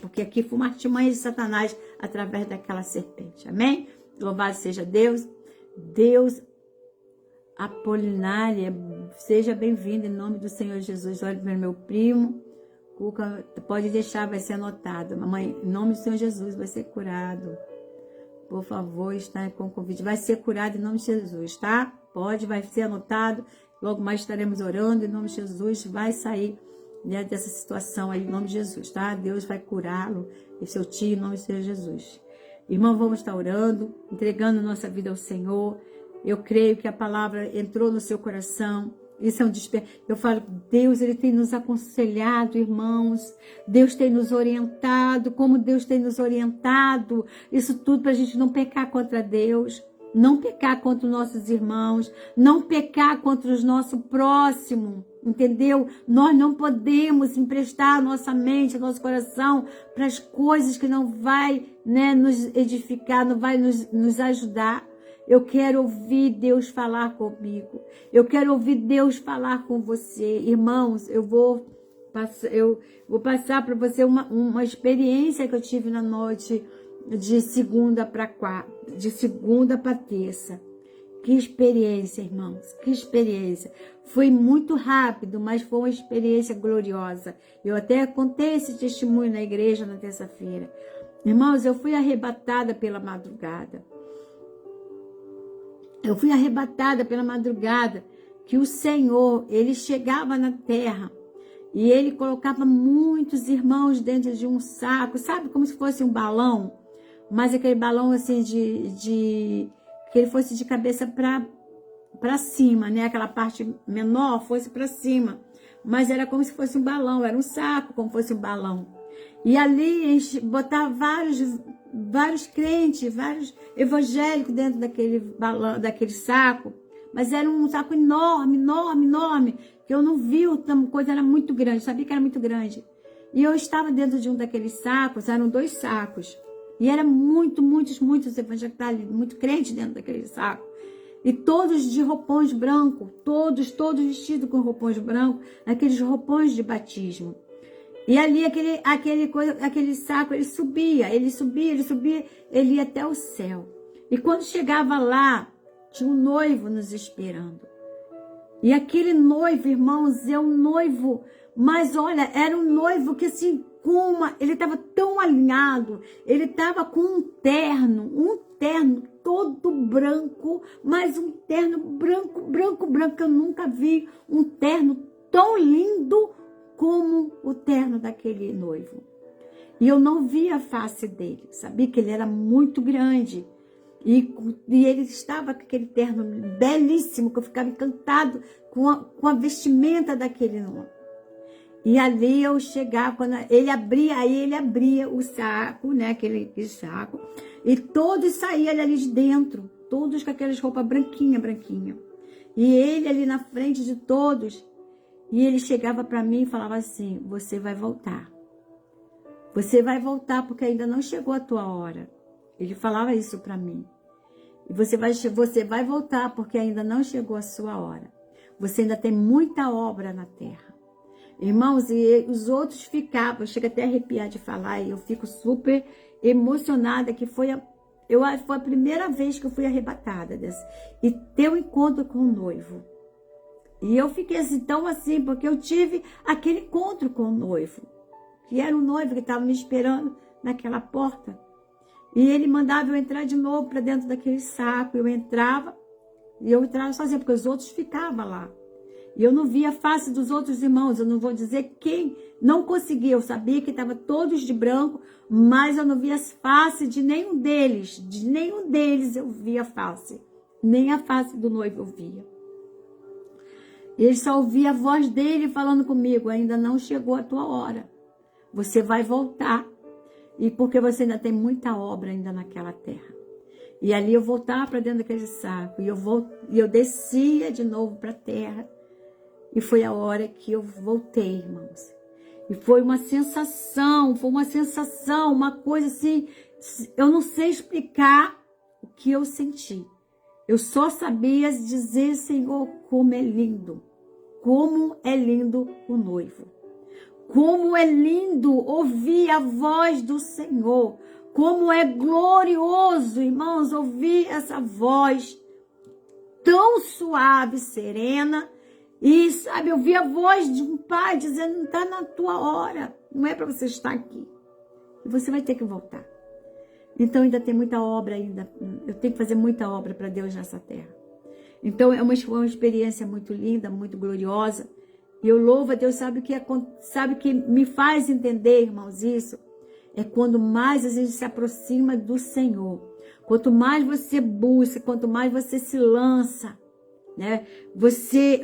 porque aqui foi uma artimanha de Satanás através daquela serpente. Amém? Louvado seja Deus. Deus Apolinária, seja bem-vindo em nome do Senhor Jesus. Olha para meu primo. Cuca, pode deixar, vai ser anotado. Mamãe, em nome do Senhor Jesus, vai ser curado. Por favor, está com o convite. Vai ser curado em nome de Jesus, tá? Pode, vai ser anotado. Logo mais estaremos orando em nome de Jesus. Vai sair, né, dessa situação aí em nome de Jesus, tá? Deus vai curá-lo e seu tio em nome do Senhor Jesus. Irmão, vamos estar orando, entregando nossa vida ao Senhor. Eu creio que a palavra entrou no seu coração. Isso é um despertar. Eu falo, Deus, Ele tem nos aconselhado, irmãos. Deus tem nos orientado. Como Deus tem nos orientado. Isso tudo para a gente não pecar contra Deus. Não pecar contra os nossos irmãos. Não pecar contra os nossos próximos. Entendeu? Nós não podemos emprestar a nossa mente, nosso coração para as coisas que não vai, né, nos edificar, não vai nos ajudar. Eu quero ouvir Deus falar comigo. Eu quero ouvir Deus falar com você. Irmãos, eu vou passar para você uma experiência que eu tive na noite de segunda para terça. Que experiência, irmãos, que experiência. Foi muito rápido, mas foi uma experiência gloriosa. Eu até contei esse testemunho na igreja na terça-feira. Irmãos, eu fui arrebatada pela madrugada. Eu fui arrebatada pela madrugada, que o Senhor, Ele chegava na terra e Ele colocava muitos irmãos dentro de um saco, sabe, como se fosse um balão, mas aquele balão assim que ele fosse de cabeça para cima, né? Aquela parte menor fosse para cima, mas era como se fosse um balão, era um saco como se fosse um balão. E ali botava vários crentes, vários evangélicos dentro daquele balão, daquele saco, mas era um saco enorme, enorme, enorme, que eu não vi, a coisa era muito grande, sabia que era muito grande. E eu estava dentro de um daqueles sacos, eram 2 sacos, e era muitos evangélicos, muito crente dentro daquele saco. E todos de roupões brancos, todos vestidos com roupões brancos, aqueles roupões de batismo. E ali aquele saco, ele subia, ele ia até o céu. E quando chegava lá, tinha um noivo nos esperando. E aquele noivo, irmãos, é um noivo, mas olha, era um noivo que assim, ele estava tão alinhado, ele estava com um terno todo branco, mas um terno branco, que eu nunca vi um terno tão lindo como o terno daquele noivo. E eu não via a face dele, sabia que ele era muito grande. E ele estava com aquele terno belíssimo, que eu ficava encantado com a vestimenta daquele homem. E ali eu chegava, quando ele abria o saco, né, aquele saco, e todos saíam ali de dentro, todos com aquelas roupas branquinha. E ele ali na frente de todos, e ele chegava para mim e falava assim: você vai voltar. Você vai voltar porque ainda não chegou a tua hora. Ele falava isso para mim. E você vai voltar porque ainda não chegou a sua hora. Você ainda tem muita obra na terra. Irmãos, e os outros ficavam, chega até a arrepiar de falar, e eu fico super emocionada, que foi a primeira vez que eu fui arrebatada dessa, e ter um encontro com o noivo. E eu fiquei assim, tão assim, porque eu tive aquele encontro com o noivo, que era o noivo que estava me esperando naquela porta. E ele mandava eu entrar de novo para dentro daquele saco. Eu entrava sozinha, porque os outros ficavam lá. E eu não via a face dos outros irmãos. Eu não vou dizer quem não conseguia. Eu sabia que estavam todos de branco, mas eu não via as faces de nenhum deles. De nenhum deles eu via a face. Nem a face do noivo eu via. Ele só ouvia a voz dele falando comigo: ainda não chegou a tua hora. Você vai voltar. E porque você ainda tem muita obra ainda naquela terra. E ali eu voltava para dentro daquele saco. E eu descia de novo para a terra. E foi a hora que eu voltei, irmãos. E foi uma sensação, uma coisa assim. Eu não sei explicar o que eu senti. Eu só sabia dizer: Senhor, como é lindo. Como é lindo o noivo. Como é lindo ouvir a voz do Senhor. Como é glorioso, irmãos, ouvir essa voz tão suave, serena. E, sabe, ouvir a voz de um pai dizendo: não está na tua hora. Não é para você estar aqui. E você vai ter que voltar. Então ainda tem muita obra ainda. Eu tenho que fazer muita obra para Deus nessa terra. Então é uma experiência muito linda, muito gloriosa. E eu louvo a Deus, sabe o que me faz entender, irmãos, isso? É quando mais a gente se aproxima do Senhor. Quanto mais você busca, quanto mais você se lança, né? Você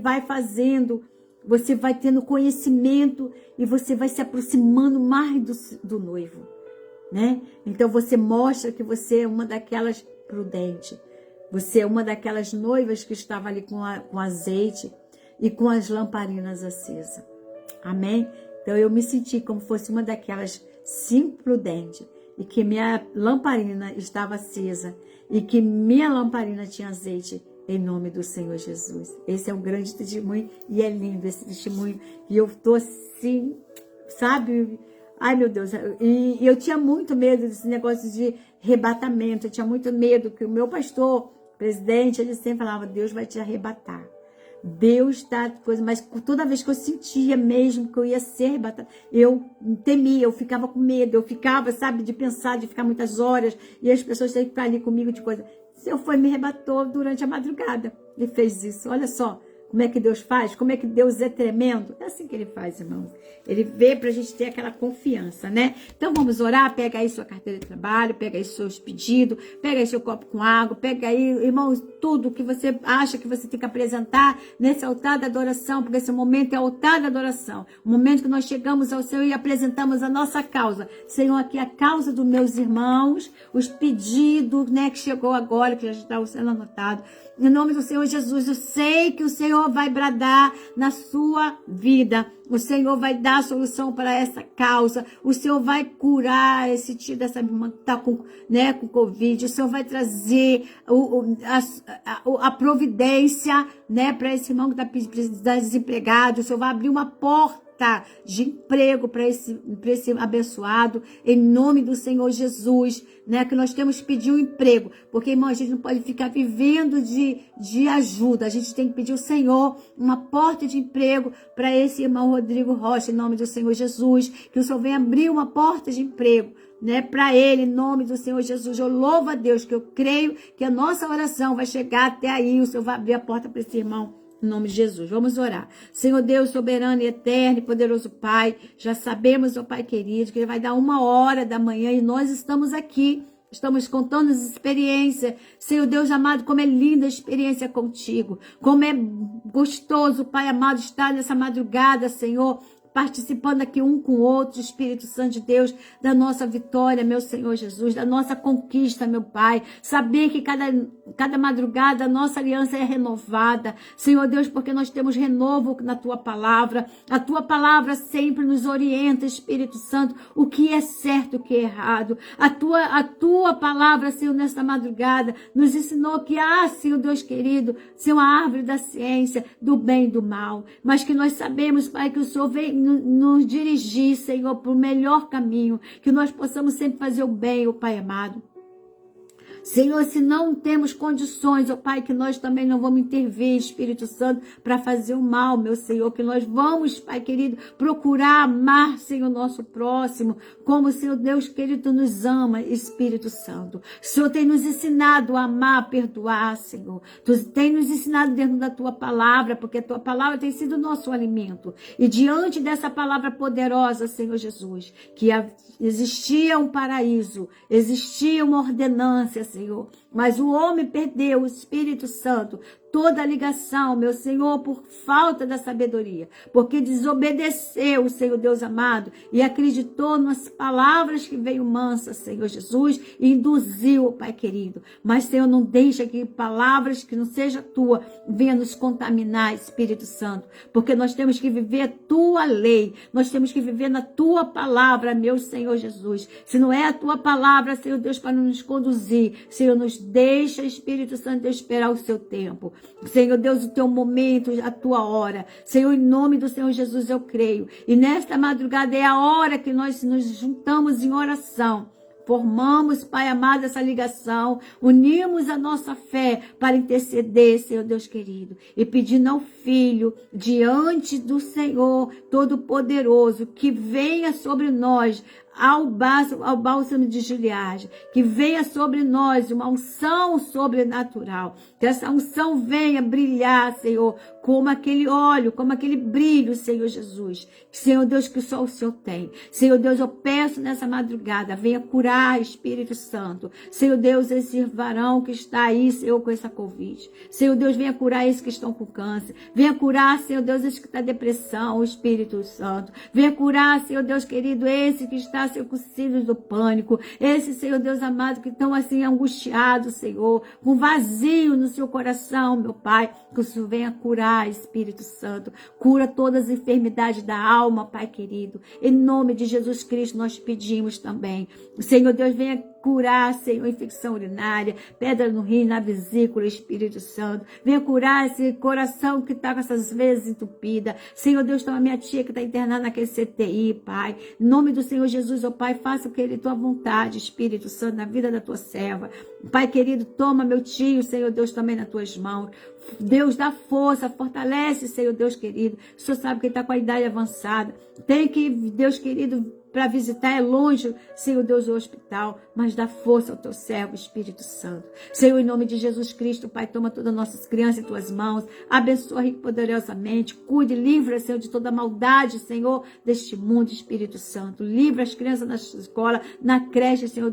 vai fazendo, você vai tendo conhecimento e você vai se aproximando mais do noivo, né? Então você mostra que você é uma daquelas prudentes. Você é uma daquelas noivas que estava ali com azeite e com as lamparinas acesas. Amém? Então eu me senti como fosse uma daquelas 5 prudentes e que minha lamparina estava acesa e que minha lamparina tinha azeite em nome do Senhor Jesus. Esse é um grande testemunho e é lindo esse testemunho. E eu tô assim, sabe? Ai, meu Deus. E eu tinha muito medo desse negócio de arrebatamento. Eu tinha muito medo que o meu pastor, presidente, ele sempre falava, Deus vai te arrebatar. Deus tá coisa, mas toda vez que eu sentia mesmo que eu ia ser arrebatada, eu temia, eu ficava com medo, eu ficava, sabe, de pensar, de ficar muitas horas, e as pessoas têm que ficar ali comigo de coisa. O Senhor foi me arrebatou durante a madrugada. Ele fez isso. Olha só como é que Deus faz, como é que Deus é tremendo. É assim que Ele faz, irmãos. Ele vê pra gente ter aquela confiança, né? Então vamos orar, pega aí sua carteira de trabalho, pega aí seus pedidos, pega aí seu copo com água, pega aí, irmãos, tudo que você acha que você tem que apresentar nesse altar da adoração, porque esse momento é o altar da adoração. O momento que nós chegamos ao Senhor e apresentamos a nossa causa. Senhor, aqui a causa dos meus irmãos, os pedidos, né, que chegou agora, que já está sendo anotado. Em nome do Senhor Jesus, eu sei que o Senhor vai bradar na sua vida. O Senhor vai dar solução para essa causa. O Senhor vai curar esse tio dessa irmã que está com Covid. O Senhor vai trazer a providência, né, para esse irmão que está desempregado. O Senhor vai abrir uma porta de emprego para esse abençoado, em nome do Senhor Jesus, né? Que nós temos que pedir um emprego, porque, irmão, a gente não pode ficar vivendo de ajuda, a gente tem que pedir ao Senhor uma porta de emprego para esse irmão Rodrigo Rocha, em nome do Senhor Jesus, que o Senhor venha abrir uma porta de emprego, né, para ele, em nome do Senhor Jesus. Eu louvo a Deus, que eu creio que a nossa oração vai chegar até aí, o Senhor vai abrir a porta para esse irmão, em nome de Jesus. Vamos orar. Senhor Deus, soberano e eterno e poderoso Pai, já sabemos, ó Pai querido, que Ele vai dar 1h da manhã e nós estamos aqui, estamos contando as experiências. Senhor Deus amado, como é linda a experiência contigo, como é gostoso, Pai amado, estar nessa madrugada, Senhor, participando aqui um com o outro, Espírito Santo de Deus, da nossa vitória, meu Senhor Jesus, da nossa conquista, meu Pai. Saber que cada madrugada a nossa aliança é renovada, Senhor Deus, porque nós temos renovo na Tua Palavra. A Tua Palavra sempre nos orienta, Espírito Santo, o que é certo, o que é errado. A Tua Palavra, Senhor, nesta madrugada, nos ensinou que Senhor Deus querido, Senhor, a árvore da ciência, do bem e do mal, mas que nós sabemos, Pai, que o Senhor vem nos dirigir, Senhor, para o melhor caminho, que nós possamos sempre fazer o bem, ó Pai amado. Senhor, se não temos condições, ó Pai, que nós também não vamos intervir, Espírito Santo, para fazer o mal, meu Senhor, que nós vamos, Pai querido, procurar amar, Senhor, nosso próximo, como o Senhor Deus querido nos ama, Espírito Santo. O Senhor tem nos ensinado a amar, a perdoar, Senhor. Tu tem nos ensinado dentro da Tua Palavra, porque a Tua Palavra tem sido o nosso alimento. E diante dessa palavra poderosa, Senhor Jesus, que existia um paraíso, existia uma ordenância, Senhor, mas o homem perdeu, o Espírito Santo, toda a ligação, meu Senhor, por falta da sabedoria, porque desobedeceu, Senhor Deus amado, e acreditou nas palavras que veio mansa, Senhor Jesus, e induziu, Pai querido. Mas, Senhor, não deixa que palavras que não seja tua venham nos contaminar, Espírito Santo, porque nós temos que viver a tua lei, nós temos que viver na tua palavra, meu Senhor Jesus. Se não é a tua palavra, Senhor Deus, para nos conduzir, Senhor, nos deixa, Espírito Santo, de esperar o seu tempo. Senhor Deus, o teu momento, a tua hora. Senhor, em nome do Senhor Jesus eu creio. E nesta madrugada é a hora que nós nos juntamos em oração. Formamos, Pai amado, essa ligação, unimos a nossa fé para interceder, Senhor Deus querido, e pedindo ao Filho, diante do Senhor Todo-Poderoso, que venha sobre nós ao bálsamo de Gileade, que venha sobre nós uma unção sobrenatural, que essa unção venha brilhar, Senhor, como aquele óleo, como aquele brilho, Senhor Jesus, Senhor Deus, que só o Senhor tem. Senhor Deus, eu peço nessa madrugada, venha curar, Espírito Santo, Senhor Deus, esse varão que está aí, Senhor, com essa Covid, Senhor Deus, venha curar esses que estão com câncer, venha curar, Senhor Deus, esse que está em depressão, o Espírito Santo, venha curar, Senhor Deus querido, esse que está, Senhor, com síndrome do pânico, esse, Senhor Deus amado, que estão assim angustiados, Senhor, com vazio no seu coração, meu Pai, que o Senhor venha curar, Espírito Santo, cura todas as enfermidades da alma, Pai querido, em nome de Jesus Cristo nós pedimos também, Senhor Deus, venha curar, Senhor, infecção urinária, pedra no rim, na vesícula, Espírito Santo. Venha curar esse coração que está com essas veias entupidas. Senhor Deus, toma minha tia que está internada naquele CTI, Pai. Em nome do Senhor Jesus, ó Pai, faça o que ele tua vontade, Espírito Santo, na vida da tua serva. Pai querido, toma meu tio, Senhor Deus, também nas tuas mãos. Deus, dá força, fortalece, Senhor Deus querido. O Senhor sabe que ele está com a idade avançada. Tem que, Deus querido, para visitar é longe, Senhor Deus, o hospital, mas dá força ao teu servo, Espírito Santo. Senhor, em nome de Jesus Cristo, Pai, toma todas as nossas crianças em tuas mãos, abençoa rico poderosamente, cuide, livra, Senhor, de toda maldade, Senhor, deste mundo, Espírito Santo. Livra as crianças na escola, na creche, Senhor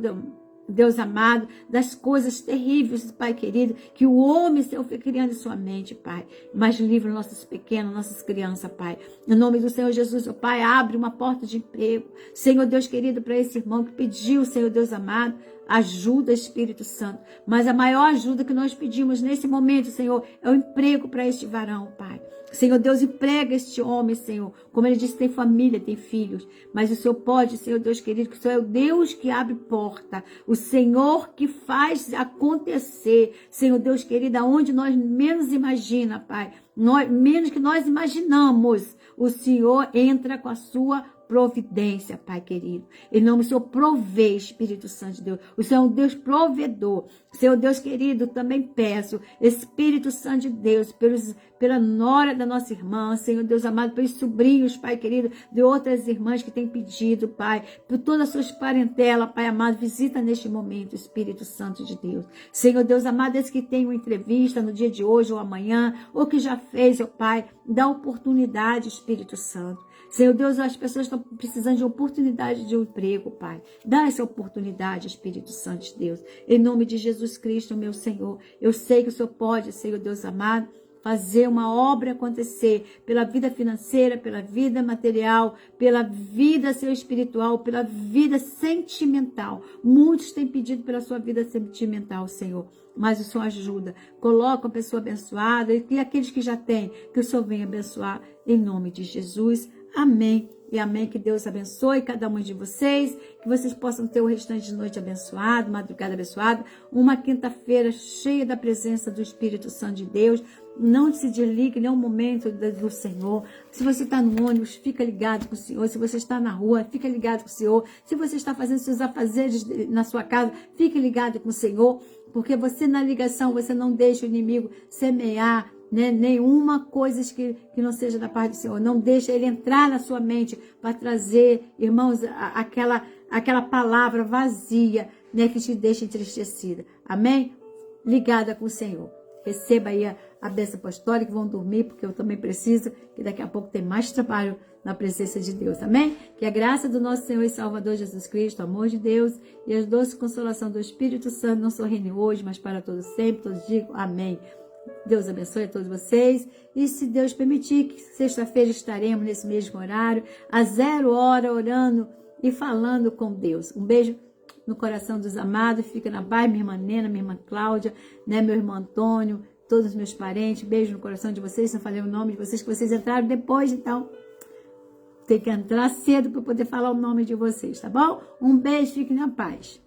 Deus amado, das coisas terríveis, Pai querido, que o homem, Senhor, foi criando em sua mente, Pai. Mas livra nossos pequenos, nossas crianças, Pai. Em nome do Senhor Jesus, ó Pai, abre uma porta de emprego. Senhor Deus querido, para esse irmão que pediu, Senhor Deus amado, ajuda, Espírito Santo. Mas a maior ajuda que nós pedimos nesse momento, Senhor, é o emprego para este varão, Pai. Senhor Deus, emprega este homem, Senhor. Como ele disse, tem família, tem filhos. Mas o Senhor pode, Senhor Deus querido, que o Senhor é o Deus que abre porta. O Senhor que faz acontecer. Senhor Deus querido, aonde nós menos imagina, Pai. Menos que nós imaginamos. O Senhor entra com a sua providência, Pai querido. Em nome do Senhor, provê, Espírito Santo de Deus. O Senhor é um Deus provedor. Senhor Deus querido, também peço, Espírito Santo de Deus, pela nora da nossa irmã, Senhor Deus amado, pelos sobrinhos, Pai querido, de outras irmãs que têm pedido, Pai, por todas as suas parentelas, Pai amado, visita neste momento, Espírito Santo de Deus. Senhor Deus amado, esse que tem uma entrevista no dia de hoje ou amanhã, ou que já fez, ó Pai, dá oportunidade, Espírito Santo. Senhor Deus, as pessoas estão precisando de oportunidade de um emprego, Pai. Dá essa oportunidade, Espírito Santo de Deus. Em nome de Jesus Cristo, meu Senhor. Eu sei que o Senhor pode, Senhor Deus amado, fazer uma obra acontecer pela vida financeira, pela vida material, pela vida, Senhor, espiritual, pela vida sentimental. Muitos têm pedido pela sua vida sentimental, Senhor. Mas o Senhor ajuda. Coloca uma pessoa abençoada e aqueles que já têm, que o Senhor venha abençoar em nome de Jesus. Amém e amém. Que Deus abençoe cada um de vocês, que vocês possam ter o restante de noite abençoado, madrugada abençoada, uma quinta-feira cheia da presença do Espírito Santo de Deus. Não se desligue em nenhum momento do Senhor. Se você está no ônibus, fica ligado com o Senhor. Se você está na rua, fica ligado com o Senhor. Se você está fazendo seus afazeres na sua casa, fique ligado com o Senhor, porque você na ligação, você não deixa o inimigo semear, né, nenhuma coisa que não seja da parte do Senhor. Não deixa ele entrar na sua mente para trazer, irmãos, aquela palavra vazia, né, que te deixa entristecida. Amém? Ligada com o Senhor. Receba aí a bênção apostólica, vão dormir, porque eu também preciso, que daqui a pouco tem mais trabalho na presença de Deus. Amém? Que a graça do nosso Senhor e Salvador Jesus Cristo, o amor de Deus e a doce consolação do Espírito Santo não só reine hoje, mas para todos sempre. Todos digam amém. Deus abençoe a todos vocês. E se Deus permitir, que sexta-feira estaremos nesse mesmo horário, às 0h, orando e falando com Deus. Um beijo no coração dos amados. Fica na paz, minha irmã Nena, minha irmã Cláudia, né, meu irmão Antônio, todos os meus parentes. Beijo no coração de vocês. Não falei o nome de vocês, que vocês entraram depois, então tem que entrar cedo para poder falar o nome de vocês, tá bom? Um beijo, fiquem na paz.